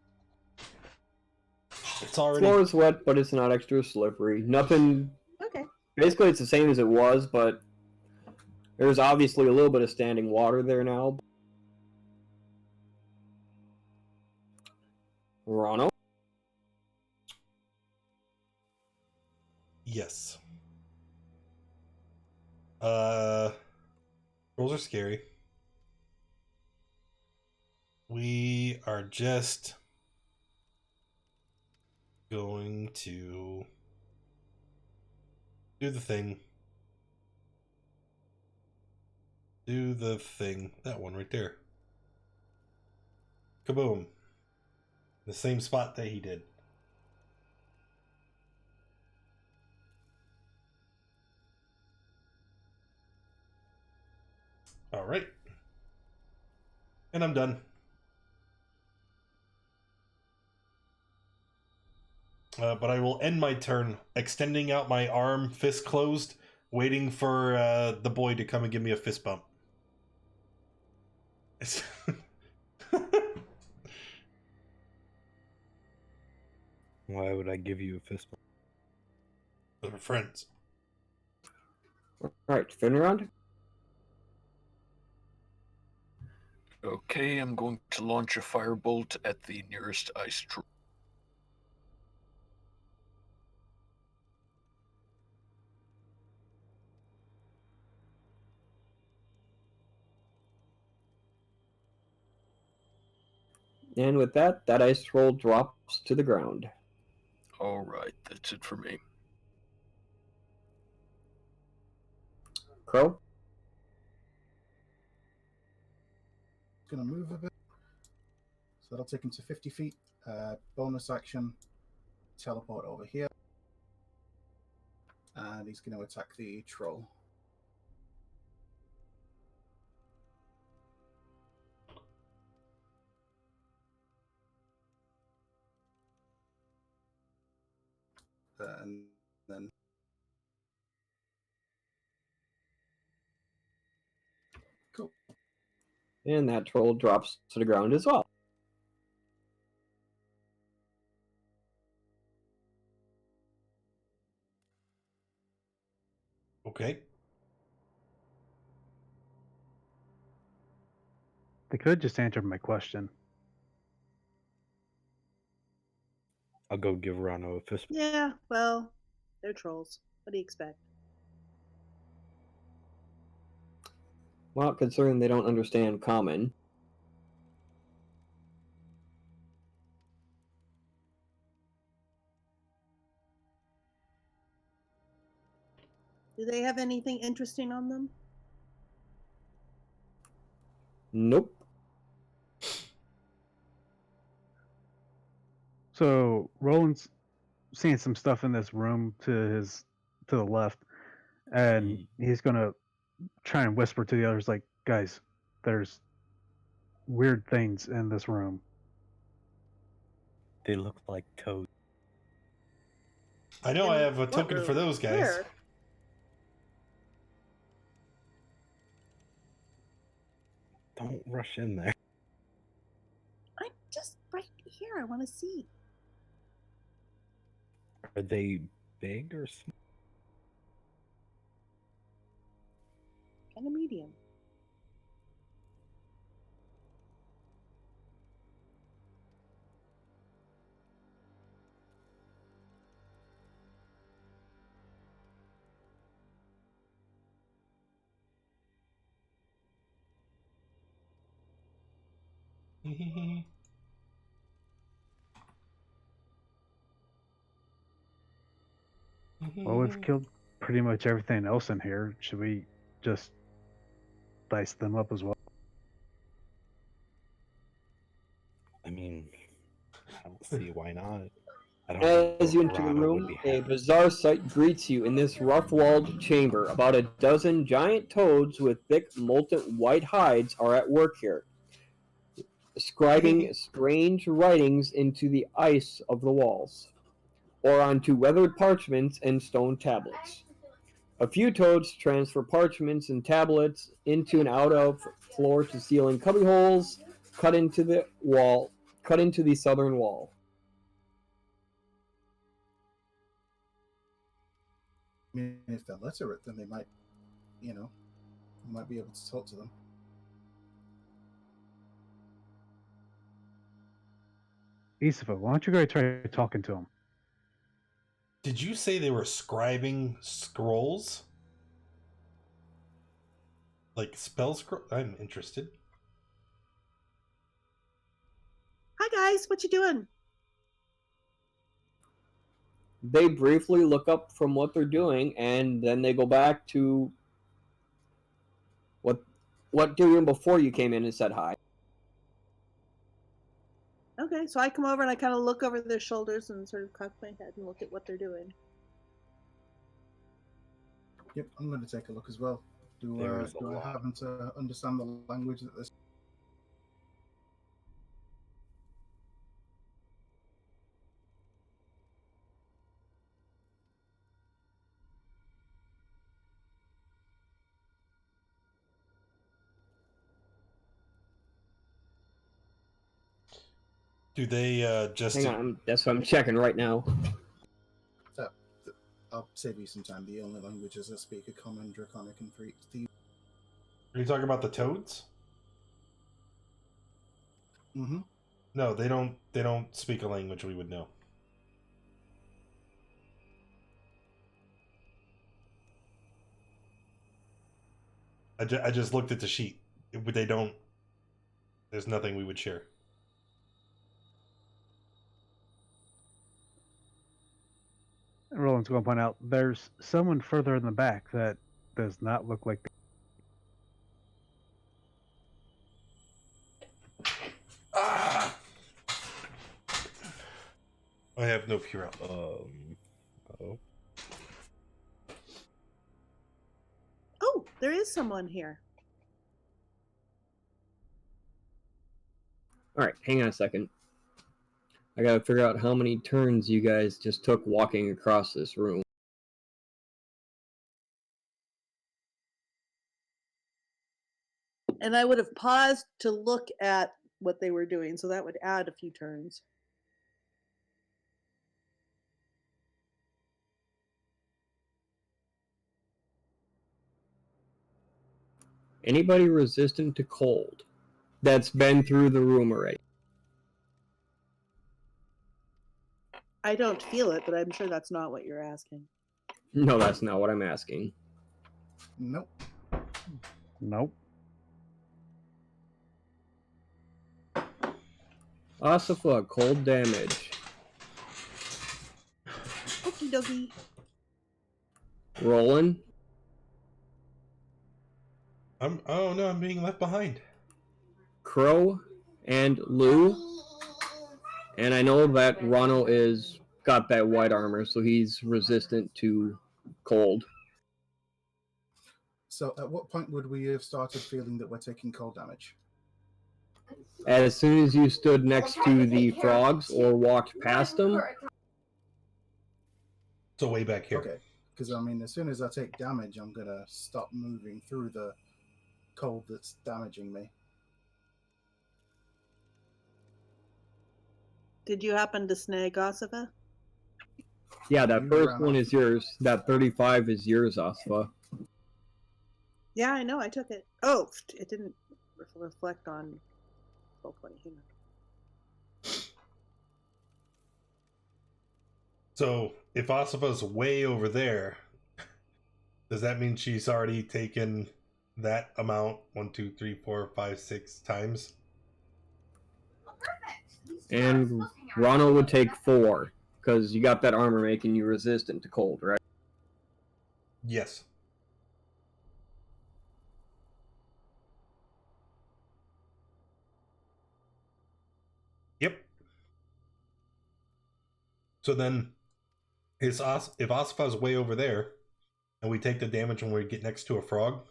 It's already Floor is wet, but it's not extra slippery. Nothing. Okay. Basically, it's the same as it was, but there's obviously a little bit of standing water there now. Rano? Yes. Rolls are scary. We are just going to do the thing. Do the thing. That one right there. Kaboom. The same spot that he did. Alright. And I'm done. But I will end my turn extending out my arm, fist closed, waiting for the boy to come and give me a fist bump. Why would I give you a fist bump? We're friends. Alright, Finrod. Okay, I'm going to launch a firebolt at the nearest ice troll. And with that, that ice troll drops to the ground. All right, that's it for me. Crow? Gonna move a bit. So that'll take him to 50 feet. Bonus action, teleport over here. And he's going to attack the troll. And then cool. And that troll drops to the ground as well. Okay. They could just answer my question. I'll go give Rano a fist bump. Yeah, well, they're trolls. What do you expect? Well, considering they don't understand common. Do they have anything interesting on them? Nope. So Roland's seeing some stuff in this room to the left, and he's gonna try and whisper to the others, like, guys, there's weird things in this room. They look like toads. I know In I have a what token for room? those guys. Where? Don't rush in there. I'm just right here. I want to see. Are they big or small? Kind of medium. Well, we've killed pretty much everything else in here. Should we just dice them up as well? I mean, I don't see why not. I don't know As you if enter the Rano would room, be a happy. bizarre sight greets you in this rough-walled chamber. About a dozen giant toads with thick, molten white hides are at work here, scribing strange writings into the ice of the walls, or onto weathered parchments and stone tablets. A few toads transfer parchments and tablets into and out of floor-to-ceiling cubbyholes cut into the southern wall. I mean, if they're literate, then they might, you might be able to talk to them. Isafa, why don't you go try talking to him? Did you say they were scribing scrolls? Like spell scroll? I'm interested. Hi guys, what you doing? They briefly look up from what they're doing, and then they go back to what they were doing before you came in and said hi. Okay, so I come over and I kind of look over their shoulders and sort of cock my head and look at what they're doing. Yep, I'm going to take a look as well. Do There is a I lot. happen to understand the language that this? Do they just? Hang on, that's what I'm checking right now. I'll save you some time. The only languages I speak are Common, Draconic, and Thieves. Are you talking about the toads? Mm-hmm. No, they don't. They don't speak a language we would know. I just looked at the sheet. They don't. There's nothing we would share. Roland's going to point out there's someone further in the back that does not look like. Ah! I have no Purell. Oh. Oh, there is someone here. All right, hang on a second. I gotta figure out how many turns you guys just took walking across this room. And I would have paused to look at what they were doing, so that would add a few turns. Anybody resistant to cold that's been through the room already? I don't feel it, but I'm sure that's not what you're asking. No, that's not what I'm asking. Nope. Nope. Asifa, cold damage. Okie dokie. Roland. Oh no, I'm being left behind. Crow and Lou. And I know that Ronald is got that white armor, so he's resistant to cold. So at what point would we have started feeling that we're taking cold damage? As soon as you stood next to the frogs or walked past them. So way back here. Okay, because I mean, as soon as I take damage, I'm gonna stop moving through the cold that's damaging me. Did you happen to snag Asifa? Yeah, that You first ran one off. is yours. That 35 is yours, Asifa. Yeah, I know. I took it. Oh, it didn't reflect on 1220. Hang on. So if Asifa's way over there, does that mean she's already taken that amount 1, 2, 3, 4, 5, 6 times? And Ronald would take 4, because you got that armor making you resistant to cold, right? Yes. Yep. So then, if Asifa's way over there, and we take the damage when we get next to a frog,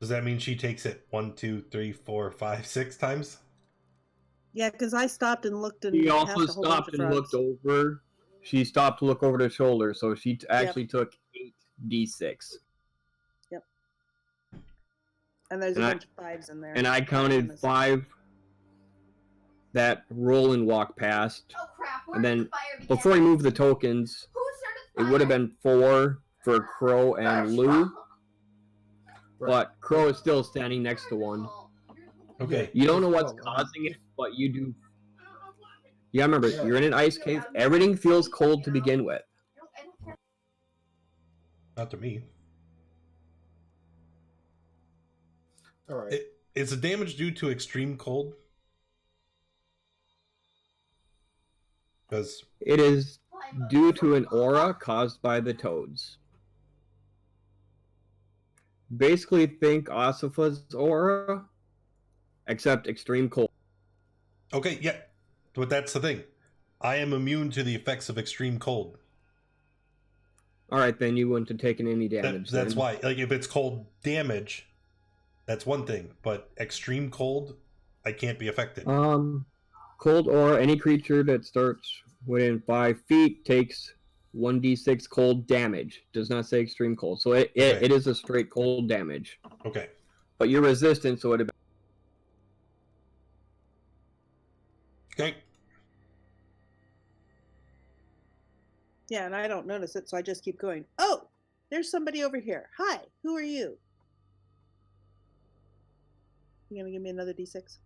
does that mean she takes it 1, 2, 3, 4, 5, 6 times? Yeah, because I stopped and looked and She passed also a whole bunch stopped of and frogs. looked over. She stopped to look over the shoulder, so she actually took 8d6. Yep. And there's And a I- bunch of 5s in there. And I counted 5 that Roland walked past. Oh crap! And then before he moved the tokens, it would have been 4 for Crow and Lou. But Crow is still standing next to one. Okay. You don't know what's causing it, but you do. Yeah, remember, you're in an ice cave. Everything feels cold to begin with. Not to me. All right. Is the damage due to extreme cold? Because It is due to an aura caused by the toads. Basically, think Osifa's aura, except extreme cold. Okay, yeah. But that's the thing. I am immune to the effects of extreme cold. Alright, then you wouldn't have taken any damage. That's then. why. Like, if it's cold damage, that's one thing. But extreme cold, I can't be affected. Cold aura, any creature that starts within 5 feet takes 1d6 cold damage. Does not say extreme cold. So it is a straight cold damage. Okay. But you're resistant, so it. Okay. Yeah, and I don't notice it, so I just keep going. Oh, there's somebody over here. Hi, who are you? You gonna give me another d6?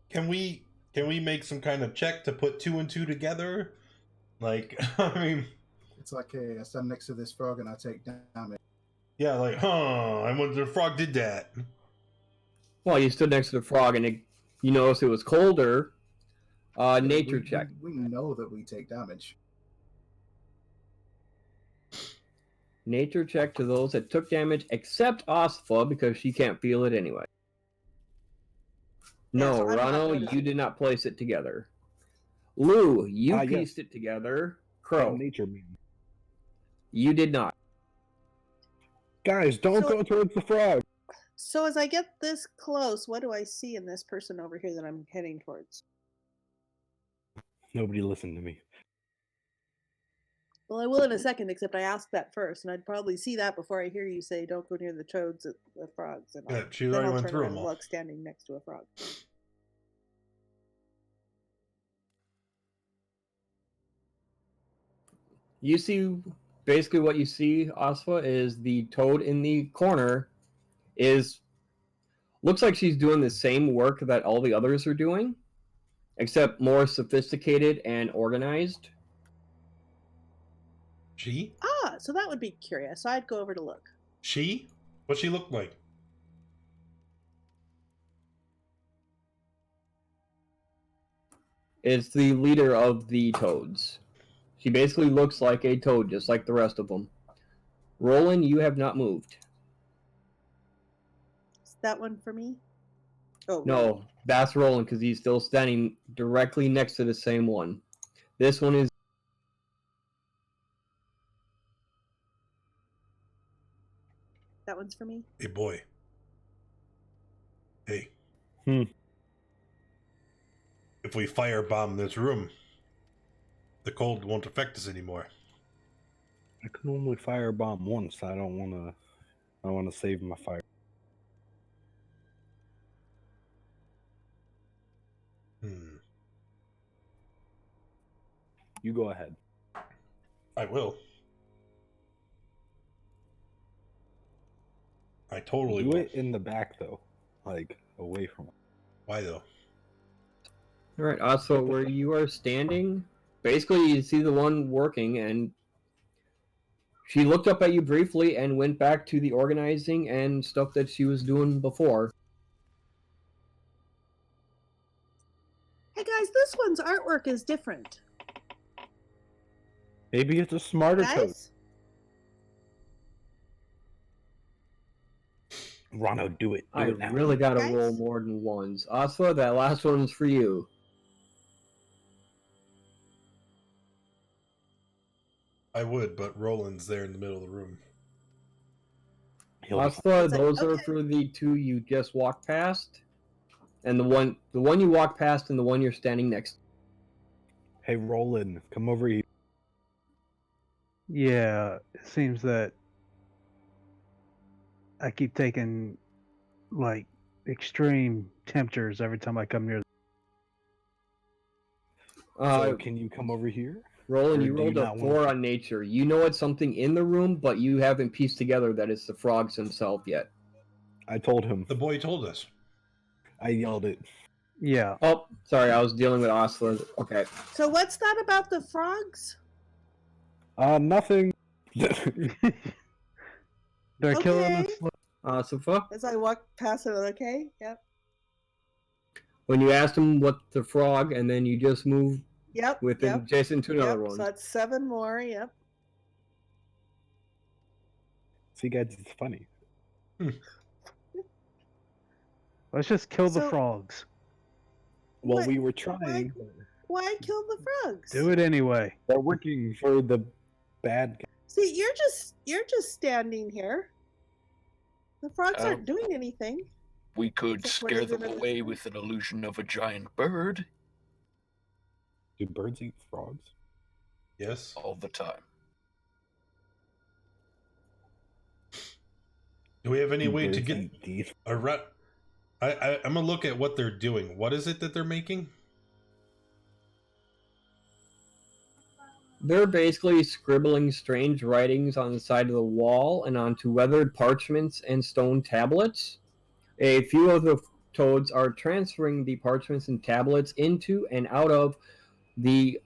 Can we make some kind of check to put 2 and 2 together? Like, I mean, It's like, hey, I stand next to this frog and I take damage. yeah, like, I wonder if the frog did that. Well, you stood next to the frog, and you noticed it was colder. Nature we, check. We know that we take damage. Nature check to those that took damage, except Osifa, because she can't feel it anyway. No, so I'm not Rano, noticing. you did not place it together. Lou, you Yes. pieced it together. Crow, Nature meeting. you did not. Guys, don't So- go towards the frog. So as I get this close, what do I see in this person over here that I'm heading towards? Nobody listened to me. Well, I will in a second, except I asked that first, and I'd probably see that before I hear you say, don't go near the toads, the frogs. And Yeah, she then already I'll went turn through around them and all. look standing next to a frog. You see, basically what you see, Osifa, is the toad in the corner looks like she's doing the same work that all the others are doing, except more sophisticated and organized. She? Ah, so that would be curious. So I'd go over to look. She? What she look like? Is the leader of the toads. She basically looks like a toad, just like the rest of them. Roland, you have not moved. Is that one for me? Oh, No, that's Roland because he's still standing directly next to the same one. This one is. that one's for me. Hey, boy. Hey. If we firebomb this room, the cold won't affect us anymore. I can only firebomb once. I don't want to. I want to save my fire. You go ahead. I will. I totally Do will. it in the back though, like away from it. Why though? All right, also where you are standing, basically you see the one working, and she looked up at you briefly and went back to the organizing and stuff that she was doing before. Hey guys, this one's artwork is different. Maybe it's a smarter toad. Guys? Rano, do it. Do I it now. really got to Guys? roll more than ones. Asfa, that last one's for you. I would, but Roland's there in the middle of the room. He'll be fine. Asfa, It's like, those are okay. for the two you just walked past, and the one you walked past, and the one you're standing next. Hey, Roland, come over here. Yeah, it seems that I keep taking like extreme temperatures every time I come near. So can you come over here? Roland, Or you do you rolled a not want 4 to? on nature. You know it's something in the room, but you haven't pieced together that it's the frogs himself yet. I told him. The boy told us. I yelled it. Yeah, Oh, sorry, I was dealing with Osler. Okay. So what's that about the frogs? Nothing. they're killing Okay. us. Safa? As I walk past it, okay? Yep. When you asked him what the frog, and then you just move Yep. with yep, adjacent to another yep. one. So that's 7 more. Yep. See, guys, it's funny. Let's just kill the So- frogs. Well, What- we were trying. Why kill the frogs? Do it anyway. They're working for the bad guy. See, you're just standing here. The frogs aren't doing anything. We could Just scare whatever them the- away with an illusion of a giant bird Do birds eat frogs? Yes. all the time. Do we have any Do way to birds get eat these? a rut? I'm gonna look at what they're doing. What is it that they're making? They're basically scribbling strange writings on the side of the wall and onto weathered parchments and stone tablets. A few of the toads are transferring the parchments and tablets into and out of the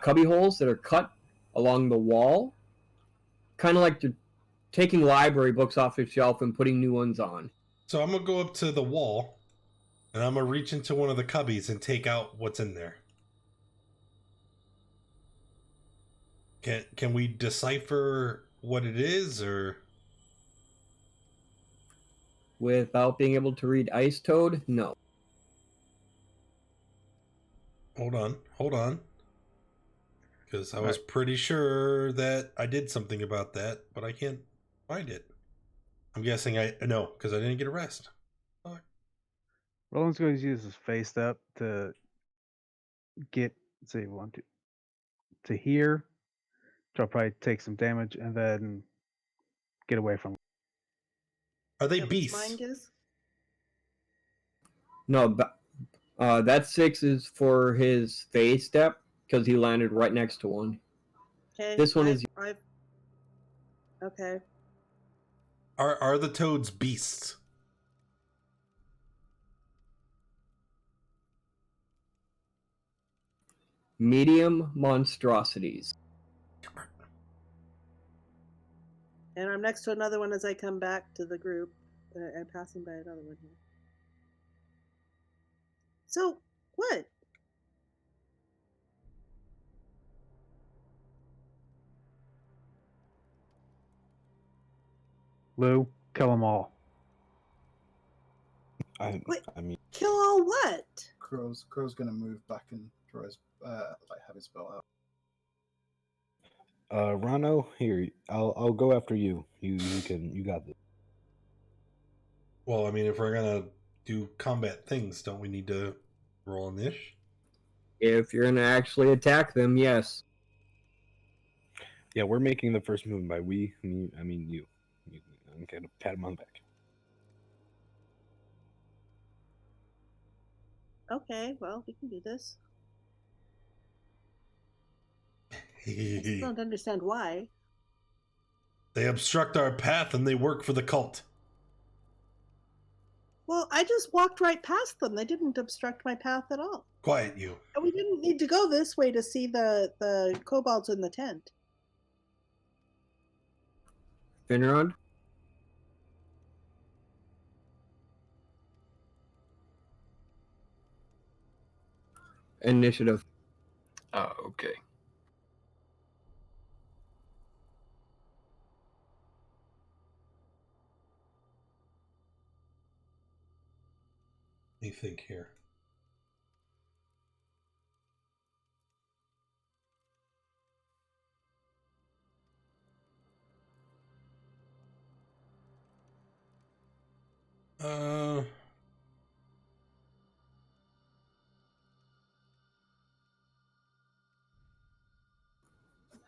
cubby holes that are cut along the wall. Kind of like they're taking library books off the shelf and putting new ones on. So I'm gonna go up to the wall, and I'm gonna reach into one of the cubbies and take out what's in there. Can we decipher what it is, or Without being able to read Ice Toad, no. hold on, because I was pretty sure that I did something about that, but I can't find it. I'm guessing I know because I didn't get a rest. Roland's going to use his face step to get, let's see, one, two, to here. So I'll probably take some damage and then get away from him. Are they That was beasts? mine, Giz? No, that 6 is for his phase step because he landed right next to one. Okay. This one is- Okay. Are the toads beasts? Medium monstrosities. And I'm next to another one as I come back to the group. I'm passing by another one here. So, what? Lou, kill them all. I Wait. mean, Kill all what? Crow's gonna move back and throw his have his spell out. Rano, here, I'll go after you. You got this. Well, I mean, if we're gonna do combat things, don't we need to roll on this? If you're going to actually attack them, yes. Yeah, we're making the first move by we. I mean you. I'm gonna pat him on the back. Okay, well, we can do this. I They don't understand why. obstruct our path and they work for the cult. Well, I just walked right past them. They didn't obstruct my path at all. Quiet, you. And we didn't need to go this way to see the kobolds in the tent. Finrod? Initiative. Ah, okay. Let me think here.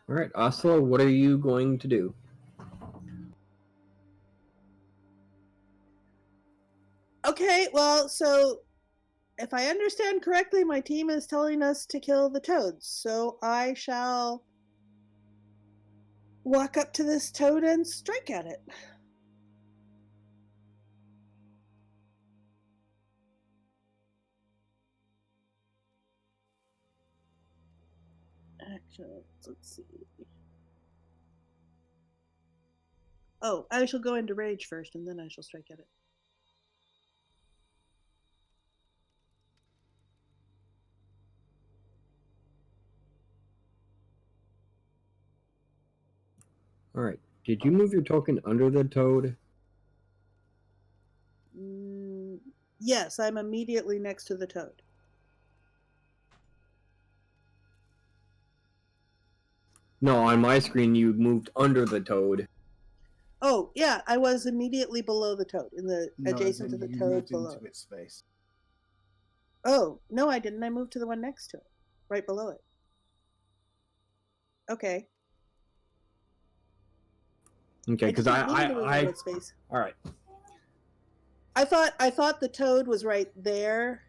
All right, Oslo, what are you going to do? Okay, well, so if I understand correctly, my team is telling us to kill the toads. So I shall walk up to this toad and strike at it. Actually, let's see. Oh, I shall go into rage first, and then I shall strike at it. All right. Did you move your token under the toad? Yes, I'm immediately next to the toad. No, on my screen you moved under the toad. Oh, yeah, I was immediately below the toad, in the No, as adjacent to in the you toad moved below. into its space. Oh, no, I didn't. I moved to the one next to it, right below it. Okay. Okay, because didn't mean to move out of space. All right. I thought the toad was right there,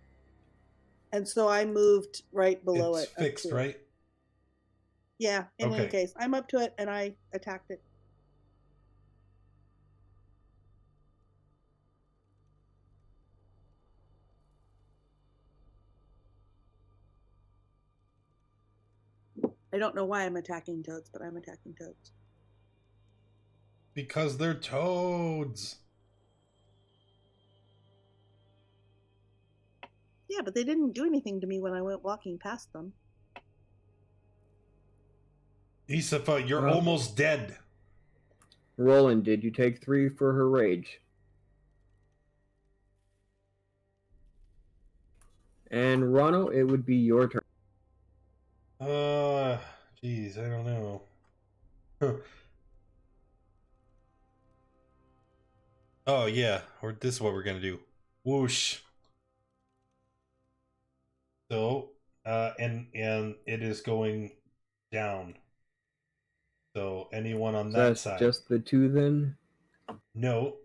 and so I moved right below It's it. fixed, right? Yeah. In any case, I'm up to it, and I attacked it. I don't know why I'm attacking toads, but I'm attacking toads. Because they're toads. Yeah, but they didn't do anything to me when I went walking past them. Isafa, you're almost dead. Roland, did you take 3 for her rage? And Ronno, it would be your turn. Geez, I don't know. Oh yeah, or this is what we're gonna do. Whoosh. So, and it is going down. So anyone on that That's side? just the 2 then? No.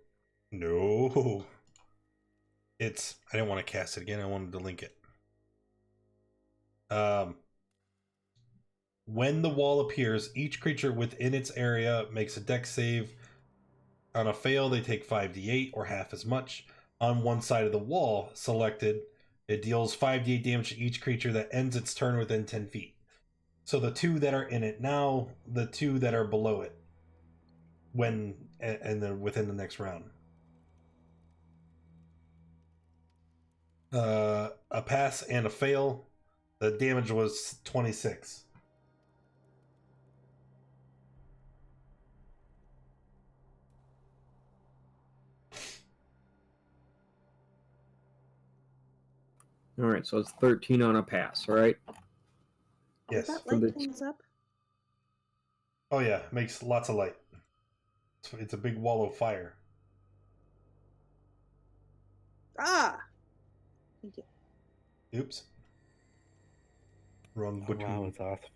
It's, I didn't want to cast it again. I wanted to link it. When the wall appears, each creature within its area makes a dex save. On a fail, they take 5d8 or half as much. On one side of the wall selected, it deals 5d8 damage to each creature that ends its turn within 10 feet. So the 2 that are in it now, the 2 that are below it, when and then within the next round. A pass and a fail. The damage was 26. All right, so it's 13 on a pass, right? Yes. Does that light things up? Oh yeah, makes lots of light. It's a big wall of fire. Ah! Thank you. Oops. Wrong Oh, button. wow, it's awesome.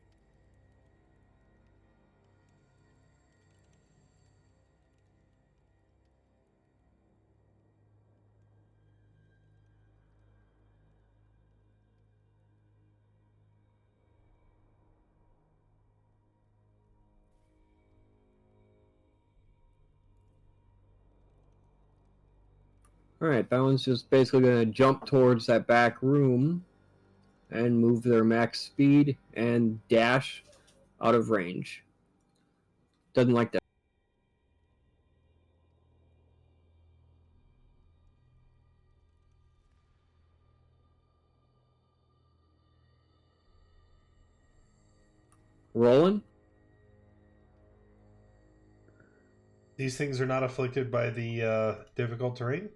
All right, that one's just basically going to jump towards that back room and move their max speed and dash out of range. Doesn't like that. Rolling? These things are not afflicted by the difficult terrain?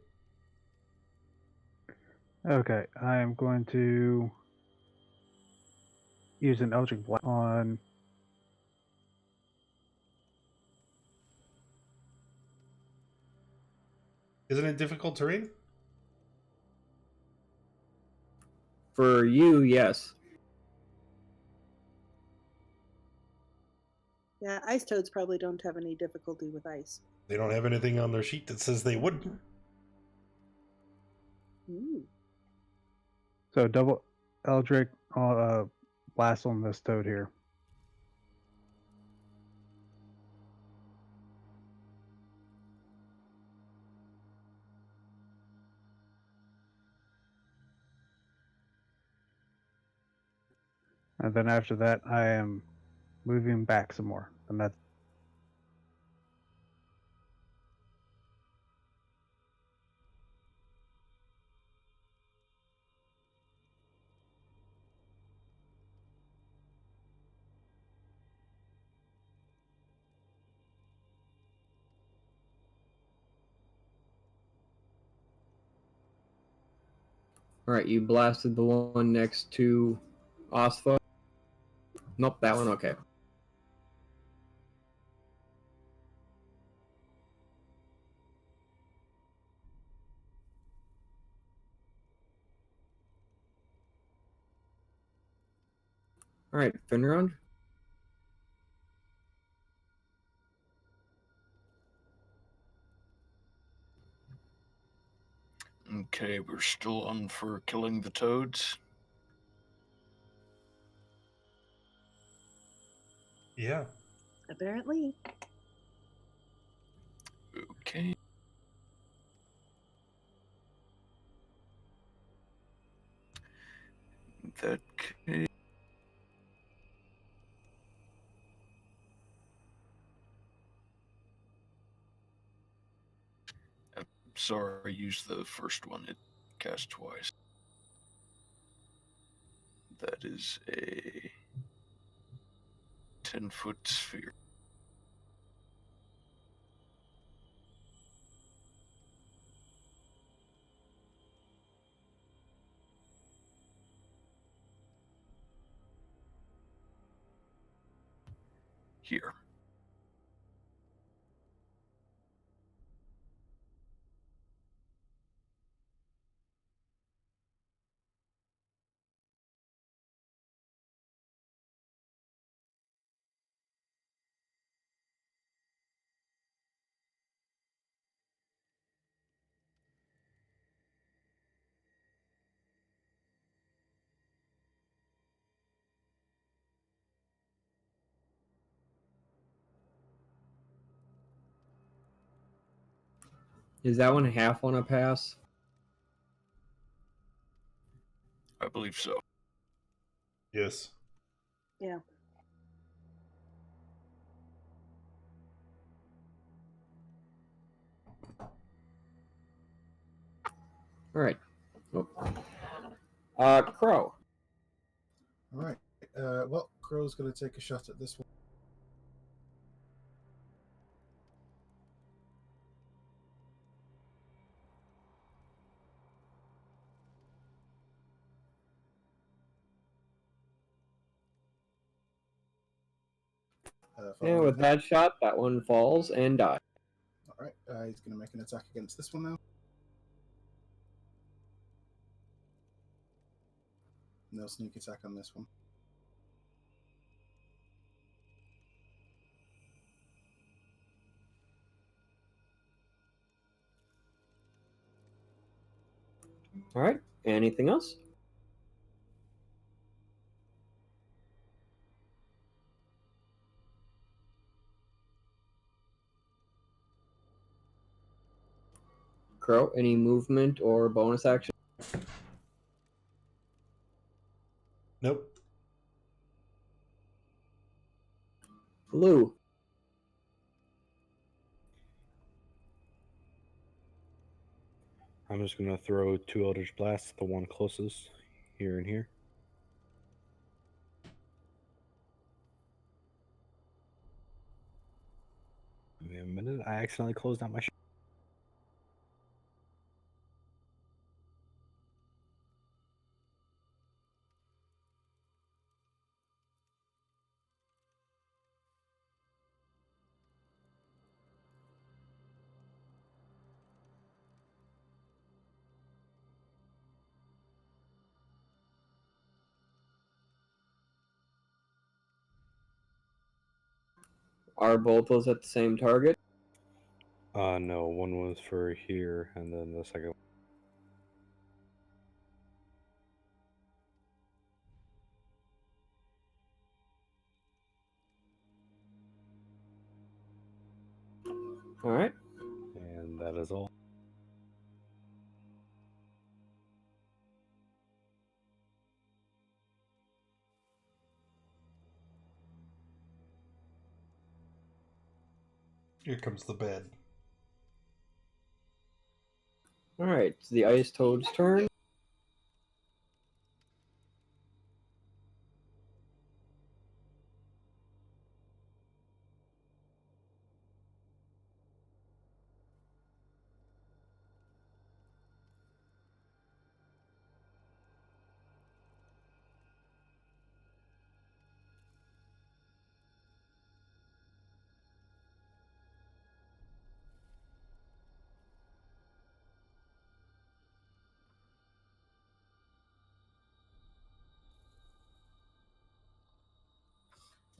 Okay, I am going to use an Eldritch Blast on. Isn't it difficult terrain? For you, yes. Yeah, ice toads probably don't have any difficulty with ice. They don't have anything on their sheet that says they wouldn't. Ooh. So double Eldritch Blast on this toad here. And then after that, I am moving back some more. And that's Alright, you blasted the one next to Osfa. Nope, that one, okay. Alright, Finrod. Okay, we're still on for killing the toads. Yeah. Apparently. Okay. In that case, sorry, I used the first one. It cast twice. That is a 10-foot sphere. Here. Is that one half on a pass? I believe so. Yes. Yeah. Alright. Oh. Crow. All right. Well, Crow's going to take a shot at this one. And Following with that shot, that one falls and dies. All right. He's going to make an attack against this one now. No sneak attack on this one. Alright, anything else? Crow, any movement or bonus action? Nope. Lou. I'm just gonna throw 2 Eldritch Blasts, the one closest, here and here. Give me a minute. I accidentally closed out my. Are both those at the same target? No, one was for here, and then the second. Alright. And that is all. Here comes the bed. Alright, it's the Ice Toad's turn.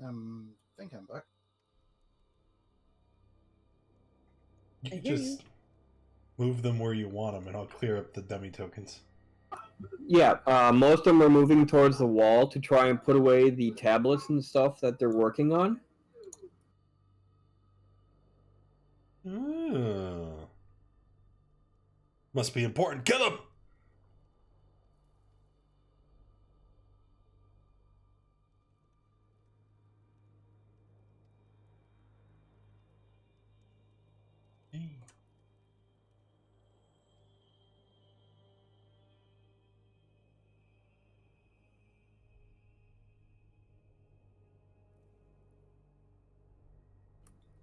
Think I'm back. You I can hear just move them where you want them, and I'll clear up the dummy tokens. Yeah, most of them are moving towards the wall to try and put away the tablets and stuff that they're working on. Oh. Must be important. Kill him!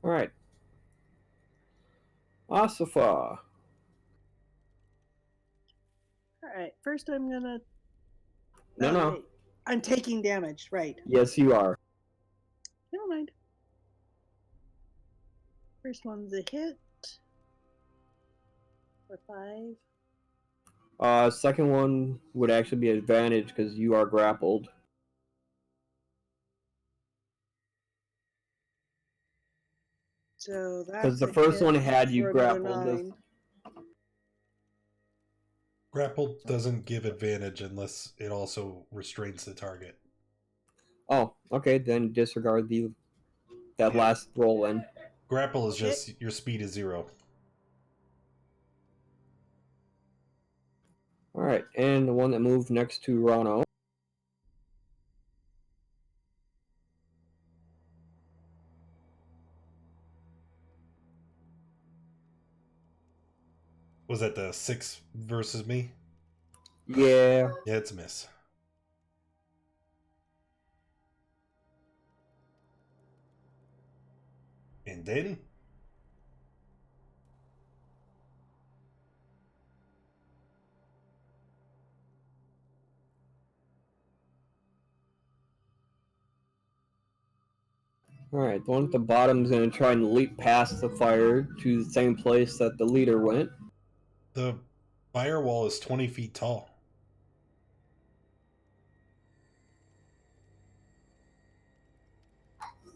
All right. Asifa. All right. First, I'm gonna. No. wait. I'm taking damage. Right. Yes, you are. Never mind. First one's a hit for 5. Second one would actually be advantage because you are grappled. So that's Because the a first hit one had you for another grappled. This- 9. Grapple doesn't give advantage unless it also restrains the target. Oh, okay. Then disregard that last roll in. Grapple is just your speed is 0. All right, and the one that moved next to Rano. Was that the 6 versus me? Yeah. Yeah, it's a miss. And then Alright, the one at the bottom is going to try and leap past the fire to the same place that the leader went. the firewall is 20 feet tall.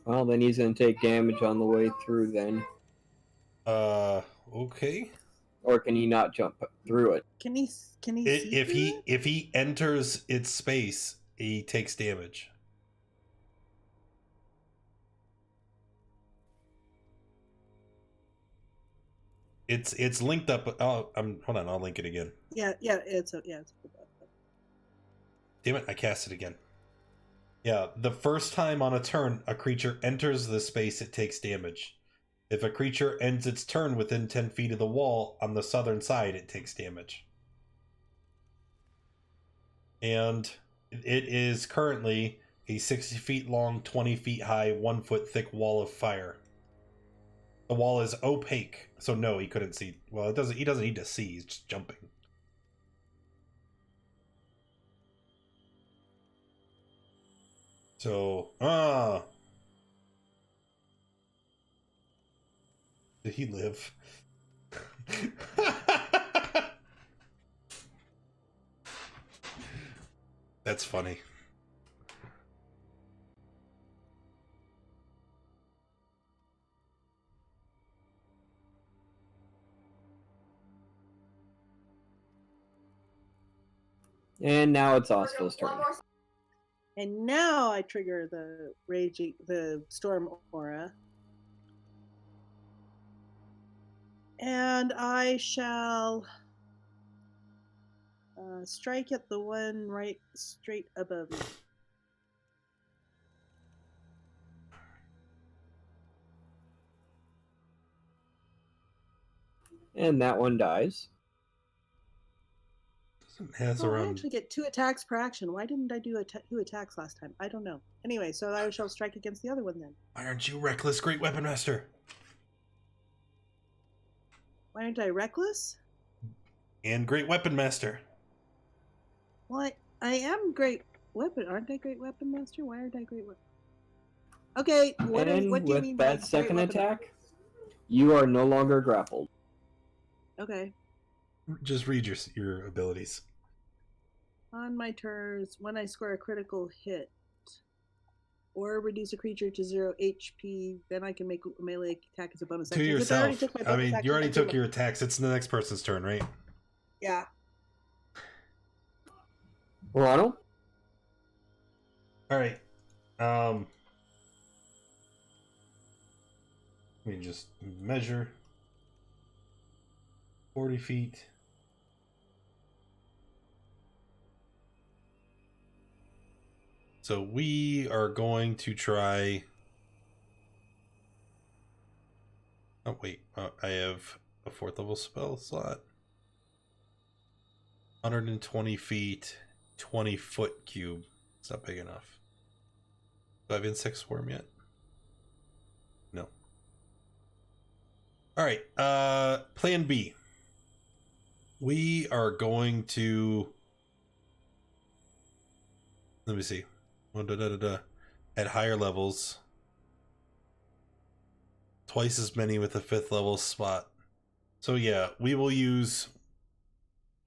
Well, then he's going to take damage on the way through then. Okay. Or can he not jump through it? Can he see If through it? if he enters its space, he takes damage. It's linked up. Oh, hold on. I'll link it again. Yeah, it's Damn it! I cast it again. Yeah, the first time on a turn a creature enters the space, it takes damage. If a creature ends its turn within 10 feet of the wall on the southern side, it takes damage. And it is currently a 60 feet long, 20 feet high, 1 foot thick wall of fire. The wall is opaque, so no, he couldn't see. Well, he doesn't need to see, he's just jumping. So, did he live? That's funny. And now it's Osval's turn. And now I trigger the storm aura. And I shall strike at the one right straight above me. And that one dies. Has I around. actually get 2 attacks per action. Why didn't I do 2 attacks last time? I don't know. Anyway, so I shall strike against the other one then. Why aren't you reckless, Great Weapon Master? Why aren't I reckless? And Great Weapon Master. Well, I am great weapon. Aren't I great weapon master? Why aren't I great weapon? Okay, what do you with mean by that second great weapon? attack, you are no longer grappled. Okay. Just read your abilities. On my turns, when I score a critical hit or reduce a creature to 0 HP. Then I can make a melee attack as a bonus To action. Which I already yourself. took my I bonus mean, action. you already I took took your attacks. It's the next person's turn, right? Yeah. Ronald? All right. Let me just measure. 40 feet. So we are going to try. Oh, wait. I have a 4th level spell slot. 120 feet, 20-foot cube. It's not big enough. Do I have insect swarm yet? No. All right. Plan B. We are going to. Let me see. At higher levels. Twice as many with a 5th level spot. So yeah, we will use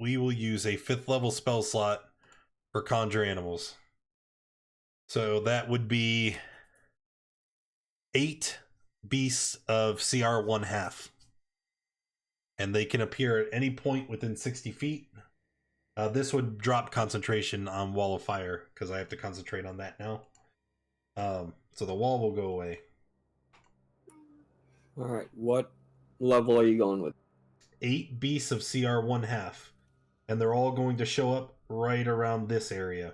a 5th level spell slot for conjure animals. So that would be 8 beasts of CR 1/2. And they can appear at any point within 60 feet. This would drop concentration on Wall of Fire, because I have to concentrate on that now. So the wall will go away. Alright, what level are you going with? 8 beasts of CR 1/2. And they're all going to show up right around this area.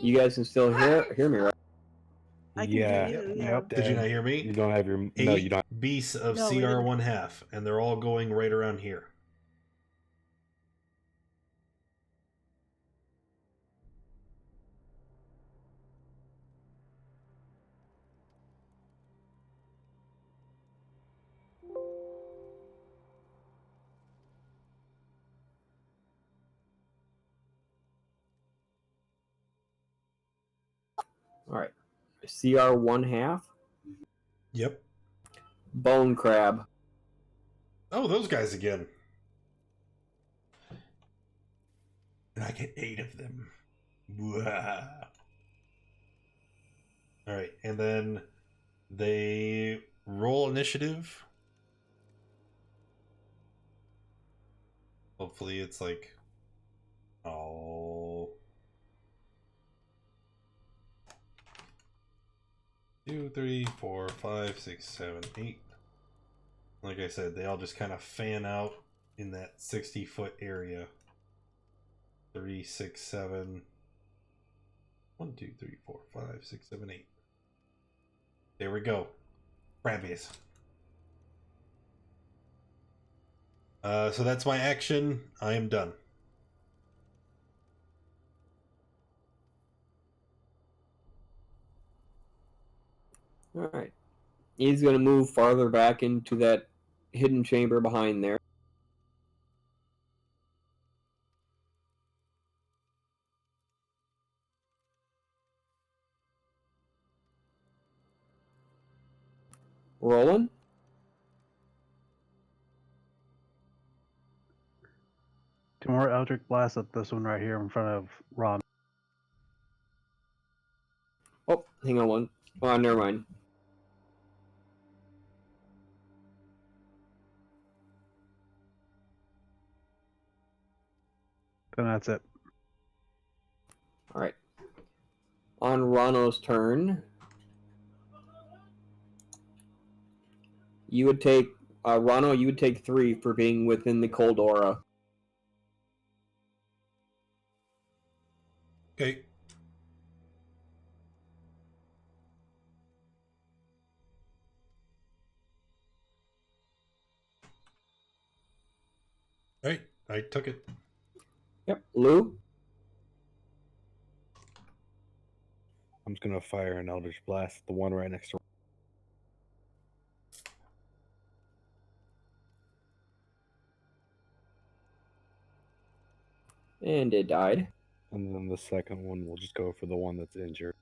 You guys can still hear me, right? I can Yeah. hear you. Yep. Did you not hear me? You don't have your... 8 No, you don't. beasts of No, we CR didn't. 1/2. And they're all going right around here. Alright. CR 1/2. Yep. Bone crab. Oh, those guys again. And I get 8 of them. Alright, and then they roll initiative. Hopefully it's like... Oh... 2, 3, 4, 5, 6, 7, 8. Like I said, they all just kind of fan out in that 60-foot area. 3, 6, 7. 1, 2, 3, 4, 5, 6, 7, 8. There we go. Crabbies. So that's my action. I am done. Alright. He's going to move farther back into that hidden chamber behind there. Rolling. Two more Eldritch Blasts at this one right here in front of Ron. Oh, hang on one. Oh, never mind. Then that's it. Alright. On Rano's turn, you would take... Rano, you would take 3 for being within the cold aura. Okay. Alright, I took it. Yep. Lou? I'm just gonna fire an Eldritch Blast, the one right next to... And it died. And then the second one will just go for the one that's injured.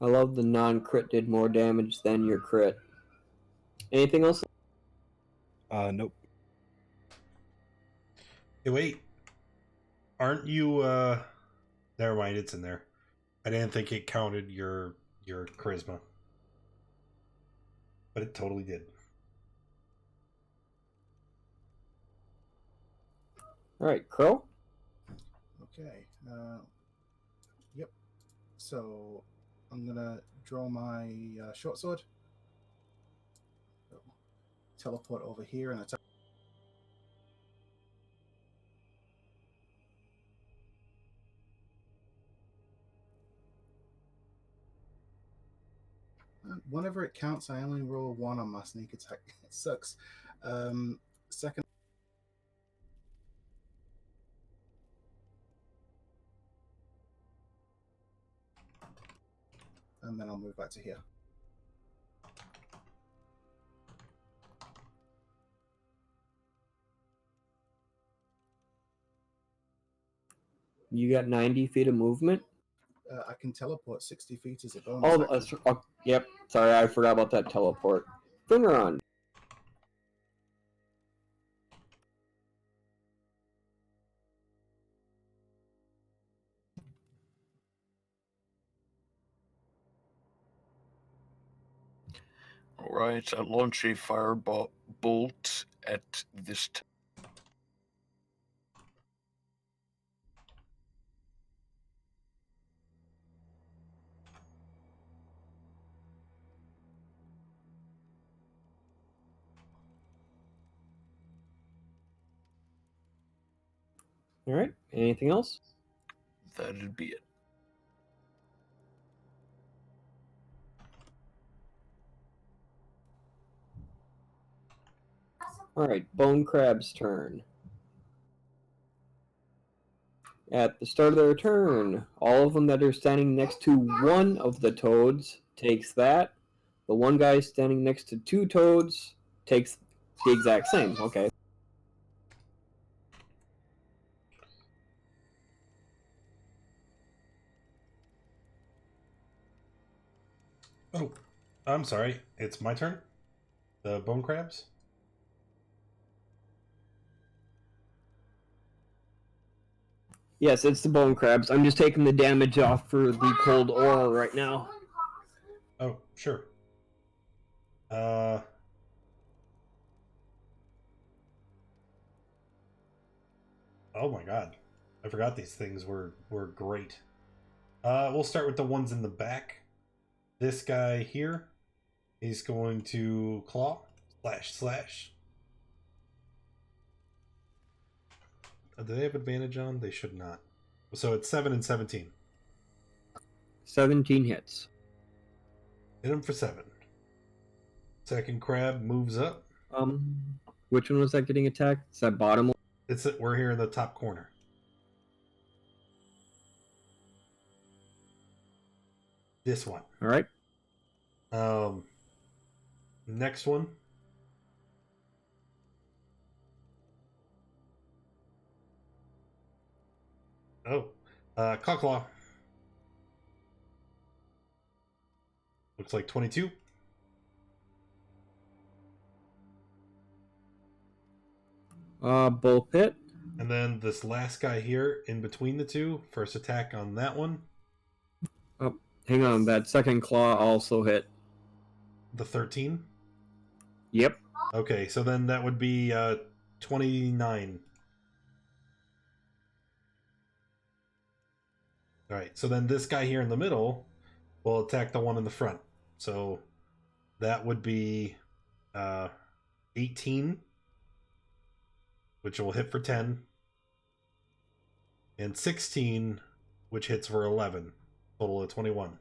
I love the non-crit did more damage than your crit. Anything else? Nope. Hey, wait. Aren't you, Never mind, it's in there. I didn't think it counted your charisma. But it totally did. Alright, Crow? Okay. Yep. So I'm gonna draw my short sword. Teleport over here and attack. Whenever it counts, I only roll 1 on my sneak attack. It sucks. Second. And then I'll move back to here. You got 90 feet of movement? I can teleport 60 feet as a bonus. Yep. Sorry, I forgot about that teleport. Finger on. Alright, I launch a firebolt bolt at this Alright, anything else? That'd be it. Alright, Bone Crab's turn. At the start of their turn, all of them that are standing next to one of the toads takes that. The one guy standing next to 2 toads takes the exact same. Okay. Oh, I'm sorry. It's my turn? The bone crabs? Yes, it's the bone crabs. I'm just taking the damage off for the cold aura right now. Oh, sure. Oh my god. I forgot these things were great. We'll start with the ones in the back. This guy here, he's going to claw, slash. Do they have advantage on? They should not. So it's 7 and 17. 17 hits. Hit him for 7. Second crab moves up. Which one was that getting attacked? It's that bottom one? We're here in the top corner. This one. All right. Next one. Oh, Cocklaw. Looks like 22. Bull pit. And then this last guy here in between the two. First attack on that one. Oh, hang on. That second claw also hit. The 13? Yep. Okay, so then that would be 29. Alright, so then this guy here in the middle will attack the one in the front. So that would be 18, which will hit for 10, and 16, which hits for 11. Total of 21.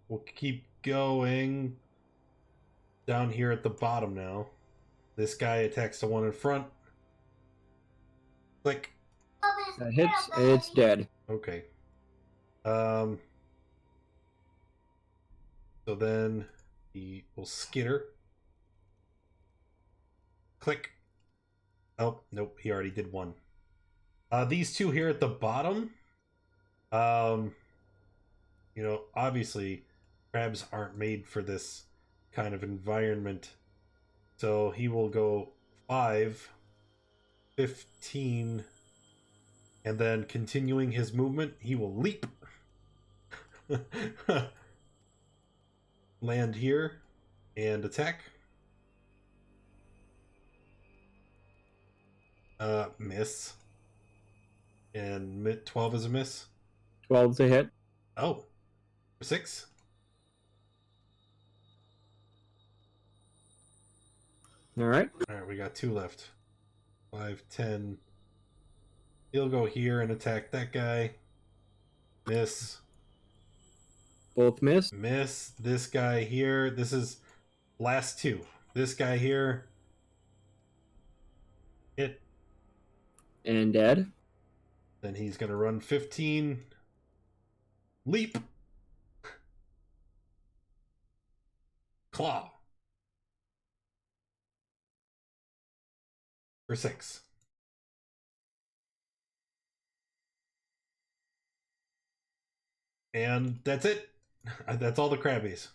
We'll keep going down here at the bottom now. This guy attacks the one in front. Click. That hits. It's dead. Okay. So then he will skitter. Click. Oh, nope, he already did one. These two here at the bottom, obviously crabs aren't made for this kind of environment. So he will go 5, 15, and then continuing his movement, he will leap. Land here and attack. Miss. And 12 is a miss. 12 is a hit. Oh, 6. All right. All right, we got 2 left. 5, 10. He'll go here and attack that guy. Miss. Both miss. Miss. This guy here. This is last 2. This guy here. Hit. And dead. Then he's going to run 15. Leap. Claw. For 6. And that's it. That's all the crabbies.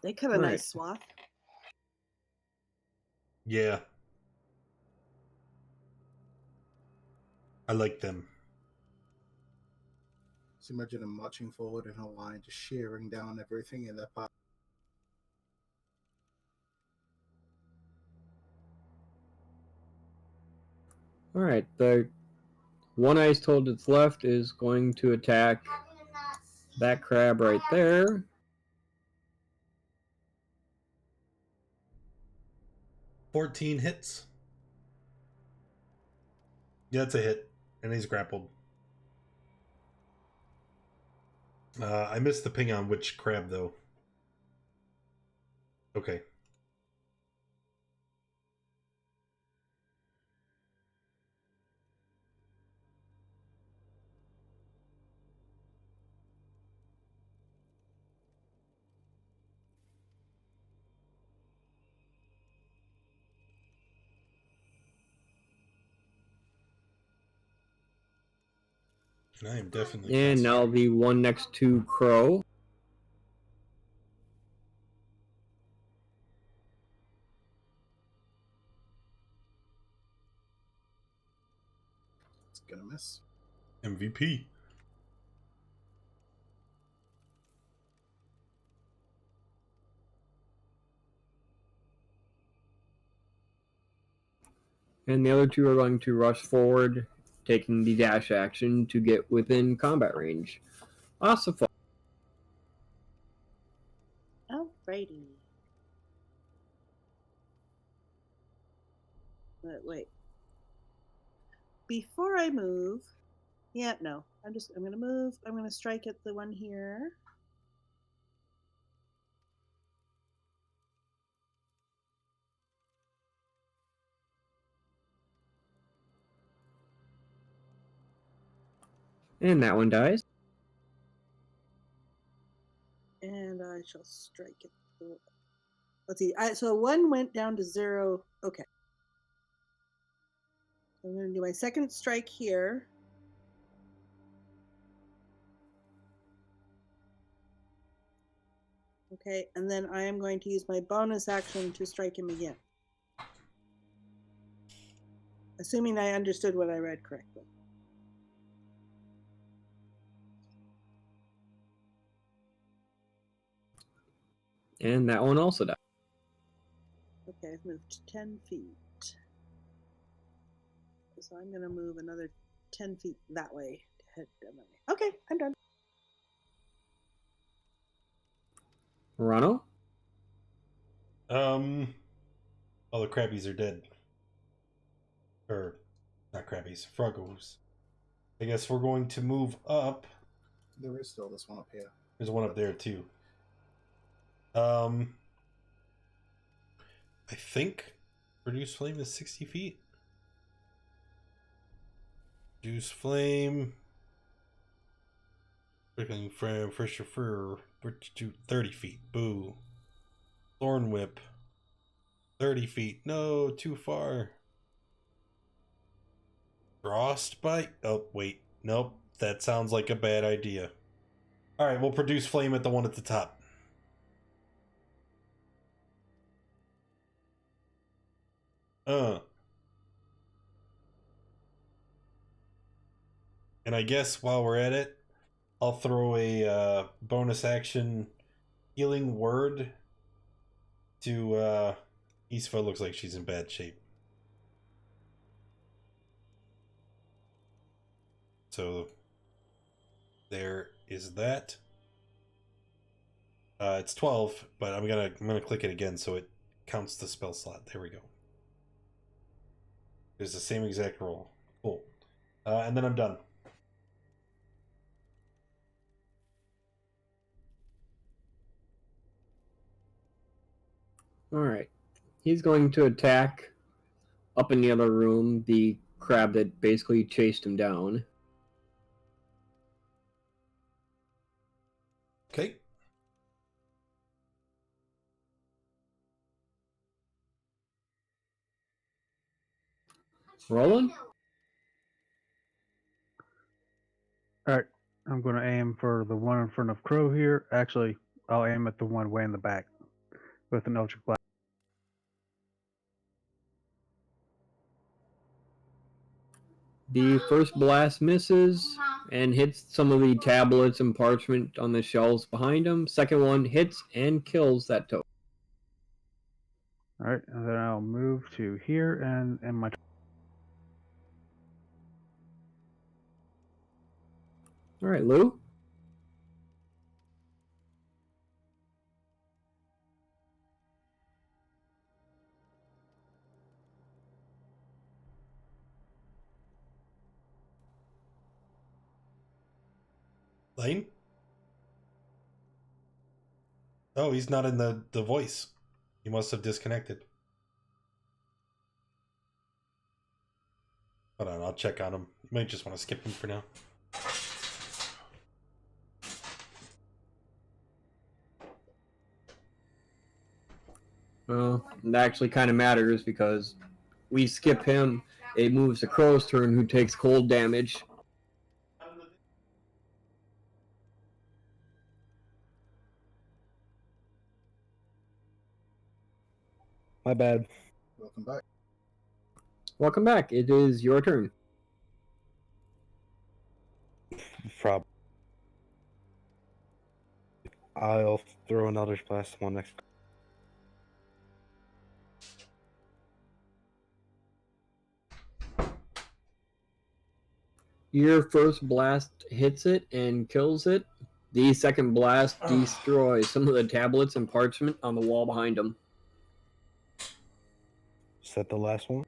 They cut a Right. nice swath. Yeah. I like them. So imagine them marching forward in a line, just shearing down everything in their path. All right. The one ice told its left is going to attack that crab right there. $14 hits. Yeah, that's a hit. And he's grappled. I missed the ping on which crab, though. Okay. And I am definitely And faster. now the one next to Crow. It's gonna miss. MVP. And the other two are going to rush forward, taking the dash action to get within combat range. Awesome. Alrighty. But wait. Before I move, yeah, no. I'm gonna move. I'm gonna strike at the one here. And that one dies. And I shall strike at the. Let's see. So one went down to 0. Okay. I'm going to do my second strike here. Okay, and then I am going to use my bonus action to strike him again. Assuming I understood what I read correctly. And that one also died. Okay, I've moved 10 feet. So I'm going to move another 10 feet that way to head down that way. Okay, I'm done. Ronald? All the crabbies are dead. Or, not crabbies, froggos. I guess we're going to move up. There is still this one up here. There's one up there, too. I think Produce Flame is 60 feet. Produce Flame. Prickling Frame, Fresh Fur, 30 feet. Boo. Thorn Whip, 30 feet. No, too far. Frostbite? Oh, wait. Nope. That sounds like a bad idea. Alright, we'll produce flame at the one at the top. And I guess while we're at it, I'll throw a bonus action healing word to Isfa. Looks like she's in bad shape. So there is that. It's 12, but I'm gonna click it again so it counts the spell slot. There we go. There's the same exact roll. Cool. And then I'm done. Alright. He's going to attack up in the other room, the crab that basically chased him down. Okay. Rolling? Alright, I'm going to aim for the one in front of Crow here. Actually, I'll aim at the one way in the back with an Eldritch Blast. The first blast misses and hits some of the tablets and parchment on the shelves behind him. Second one hits and kills that token. Alright, and then I'll move to here and my... Alright, Lou? Lane? Oh, he's not in the voice. He must have disconnected. Hold on, I'll check on him. You might just want to skip him for now. Well, that actually kind of matters because we skip him. It moves to Crow's turn, who takes cold damage. My bad. Welcome back. Welcome back. It is your turn. Prob. I'll throw another blast one next. Your first blast hits it and kills it. The second blast destroys some of the tablets and parchment on the wall behind him. Is that the last one?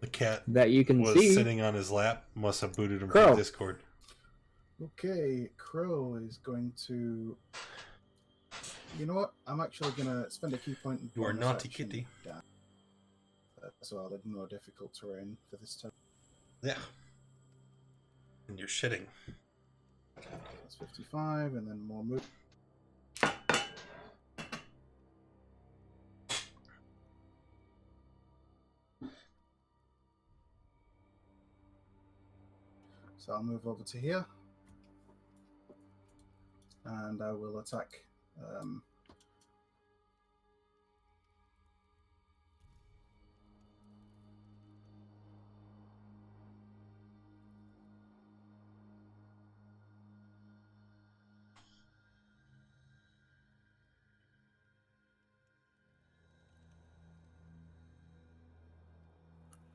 The cat That you can was see. sitting on his lap. Must have booted him Crow. from Discord. Okay, Crow is going to. You know what? I'm actually going to spend a key point. And You are bonus naughty action kitty. down. So I'll ignore difficult terrain for this time. Yeah. And you're shitting. That's 55, and then more move. So I'll move over to here. And I will attack.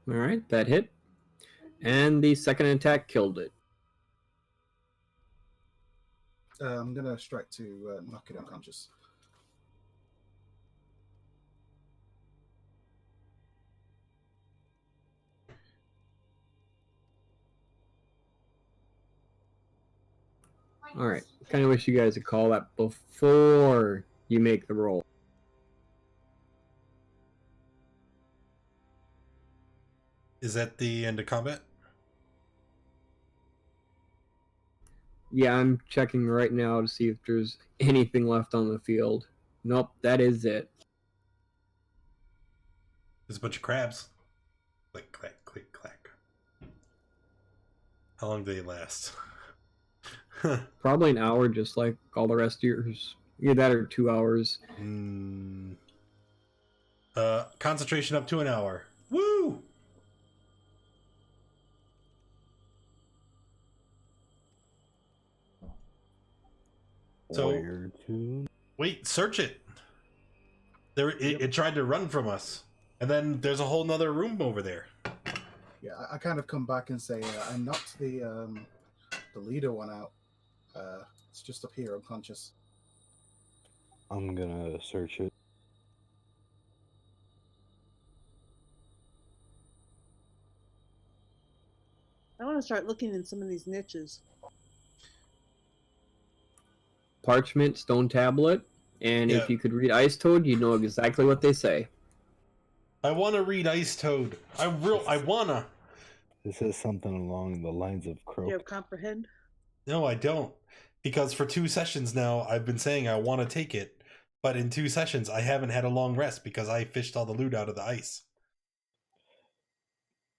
Alright, that hit. And the second attack killed it. I'm going to strike to knock it unconscious. Alright, kind of wish you guys would call that before you make the roll. Is that the end of combat? Yeah, I'm checking right now to see if there's anything left on the field. Nope, that is it. There's a bunch of crabs. Click, clack, click, clack. How long do they last? Probably an hour, just like all the rest of yours. Either that or 2 hours. Concentration up to an hour. Woo! So Where to? wait, search it. It tried to run from us, and then there's a whole nother room over there. Yeah, I kind of come back and say I knocked the leader one out. It's just up here, unconscious. I'm gonna search it. I want to start looking in some of these niches. Parchment, stone tablet, and Yeah. if you could read Ice Toad, you'd know exactly what they say. I want to read Ice Toad. I wanna. This is something along the lines of Do croak. you have comprehend? No, I don't. Because for 2 sessions now, I've been saying I want to take it, but in 2 sessions, I haven't had a long rest because I fished all the loot out of the ice.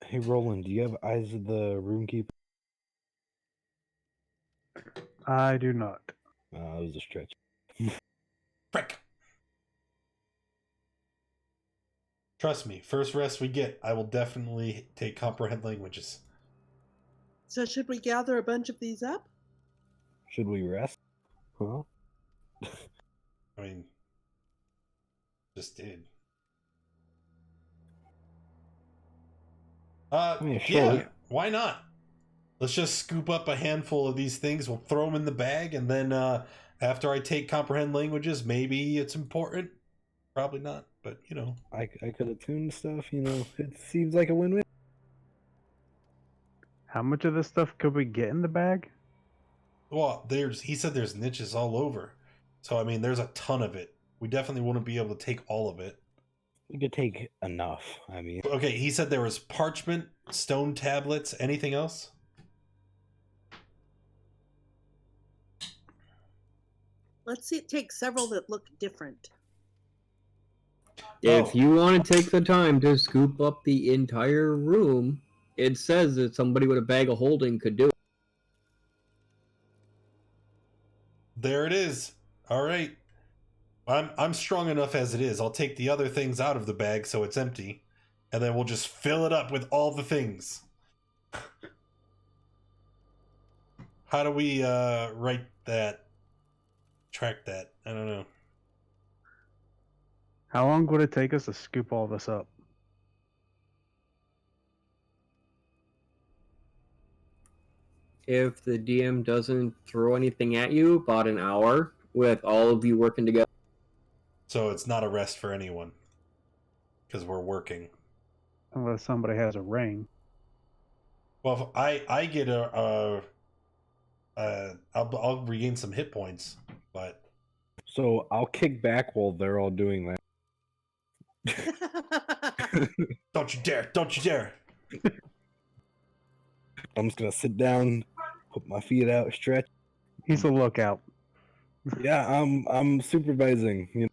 Hey, Roland, do you have Eyes of the Roomkeeper? I do not. That was a stretch. Frick! Trust me, first rest we get, I will definitely take comprehend languages. So should we gather a bunch of these up? Should we rest? Huh? I mean, just did. mean, Yeah, sure. why not? Let's just scoop up a handful of these things. We'll throw them in the bag, and then after I take comprehend languages, maybe it's important. Probably not, but you know. I could attune stuff, you know. It seems like a win-win. How much of this stuff could we get in the bag? Well, he said there's niches all over. So, I mean, there's a ton of it. We definitely wouldn't be able to take all of it. We could take enough. I mean, Okay, he said there was parchment, stone tablets, anything else? Let's take several that look different. If Oh. you want to take the time to scoop up the entire room, it says that somebody with a bag of holding could do it. There it is. All right. I'm strong enough as it is. I'll take the other things out of the bag so it's empty, and then we'll just fill it up with all the things. How do we write that? Track that? I don't know. How long would it take us to scoop all this up? If the DM doesn't throw anything at you, about an hour with all of you working together. So it's not a rest for anyone because we're working. Unless somebody has a ring. Well, if I get I'll regain some hit points, but so I'll kick back while they're all doing that. don't you dare! Don't you dare! I'm just gonna sit down, put my feet out, stretch. He's a lookout. Yeah, I'm supervising. You know,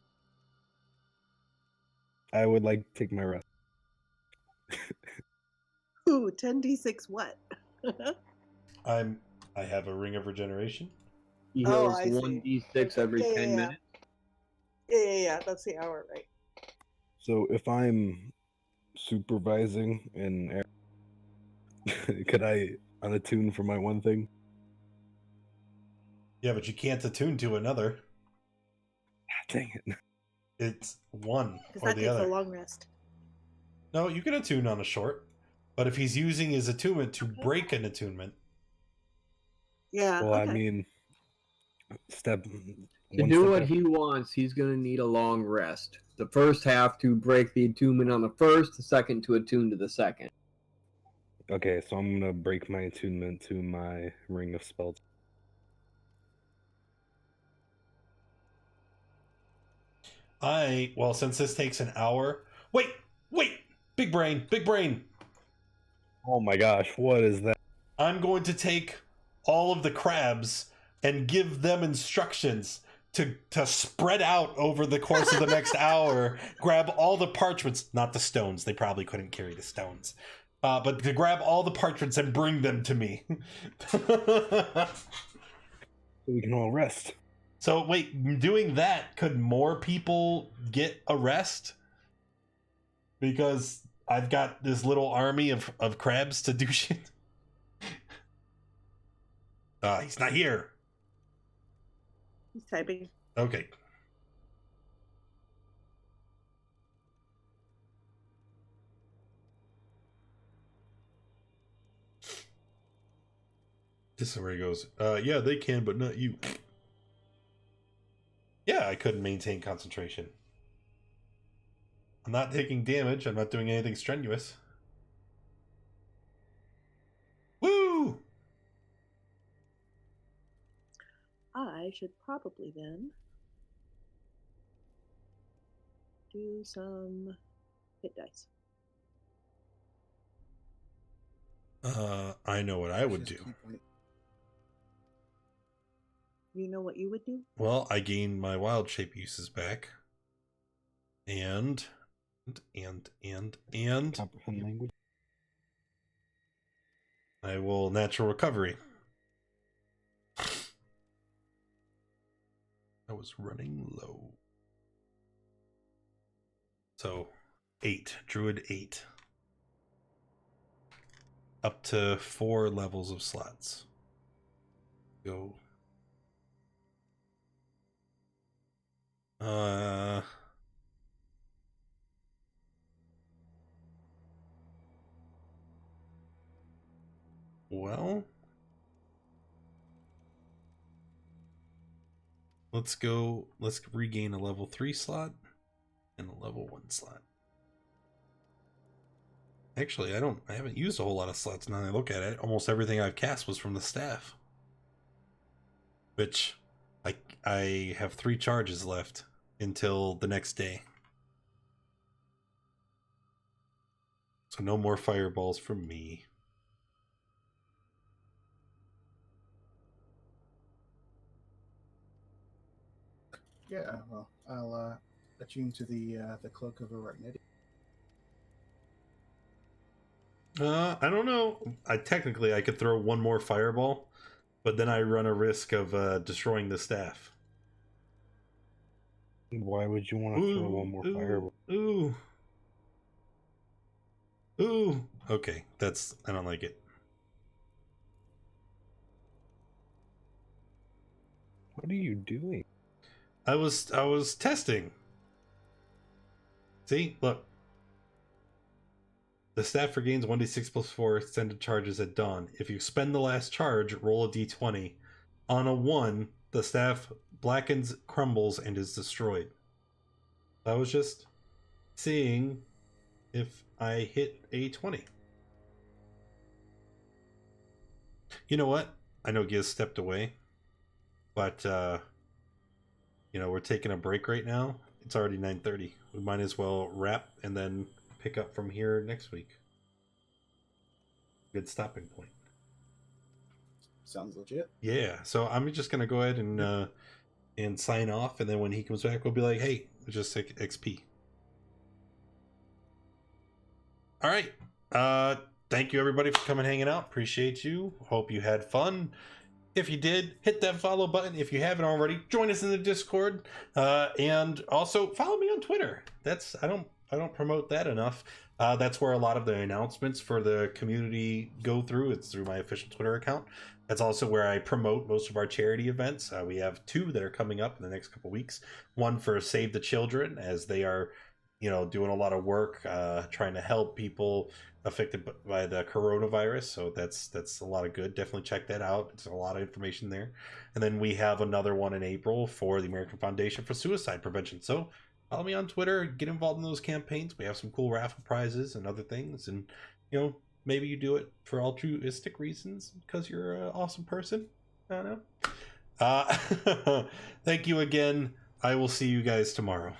I would like to take my rest. Ooh, 10d6 what? I have a ring of regeneration. He Oh, heals I see. 1d6 every Yeah, 10 yeah. minutes. Yeah, that's the hour, right? So if I'm supervising and could I unattune for my one thing? Yeah, but you can't attune to another. Dang it. It's one Because or that the takes other. a long rest. No, you can attune on a short, but if he's using his attunement to break an attunement, Yeah. Well, okay. I mean, step. To one do step what after- he wants, he's going to need a long rest. The first half to break the attunement on the first, the second to attune to the second. Okay, so I'm gonna break my attunement to my ring of spells. well, since this takes an hour. Wait! Big brain! Oh my gosh, what is that? I'm going to take all of the crabs and give them instructions to spread out over the course of the next hour, grab all the parchments, not the stones. They probably couldn't carry the stones. But to grab all the parchments and bring them to me. So we can all rest. So wait, doing that, could more people get a rest? Because I've got this little army of crabs to do shit. He's not here. He's typing. Okay. This is where he goes, yeah, they can, but not you. Yeah, I couldn't maintain concentration. I'm not taking damage. I'm not doing anything strenuous. Woo! I should probably then do some hit dice. I know what I would Just do. keep it. You know what you would do? Well, I gain my wild shape uses back. And Comprehend language. I will natural recovery. I was running low. So 8, Druid 8. Up to 4 levels of slots. Go. Well, let's regain a level 3 slot and a level 1 slot. Actually, I haven't used a whole lot of slots now that I look at it. Almost everything I've cast was from the staff. Which I have 3 charges left until the next day. So no more fireballs from me. Yeah, well, I'll attune to the cloak of arachnid. I don't know. I could throw 1 more fireball, but then I run a risk of destroying the staff. Why would you want to throw one more fireball? Ooh. Okay, I don't like it. What are you doing? I was testing. See, look. The staff regains 1d6 plus 4 extended charges at dawn. If you spend the last charge, roll a d20. On a 1, the staff blackens, crumbles, and is destroyed. I was just seeing if I hit a 20. You know what? I know Giz stepped away, but we're taking a break right now. It's already 9:30. We might as well wrap and then pick up from here next week. Good stopping point. Sounds legit. Yeah, so I'm just gonna go ahead and sign off, and then when he comes back, we'll be like, "Hey, just XP." All right. Thank you everybody for coming hanging out. Appreciate you. Hope you had fun. If you did, hit that follow button. If you haven't already, join us in the Discord, and also follow me on Twitter. I don't promote that enough. That's where a lot of the announcements for the community go through. It's through my official Twitter account. That's also where I promote most of our charity events. We have 2 that are coming up in the next couple weeks. One for Save the Children, as they are, doing a lot of work trying to help people affected by the coronavirus. So that's a lot of good. Definitely check that out. It's a lot of information there. And then we have another one in April for the American Foundation for Suicide Prevention. So follow me on Twitter, get involved in those campaigns. We have some cool raffle prizes and other things. And, maybe you do it for altruistic reasons because you're an awesome person. I don't know. Thank you again. I will see you guys tomorrow.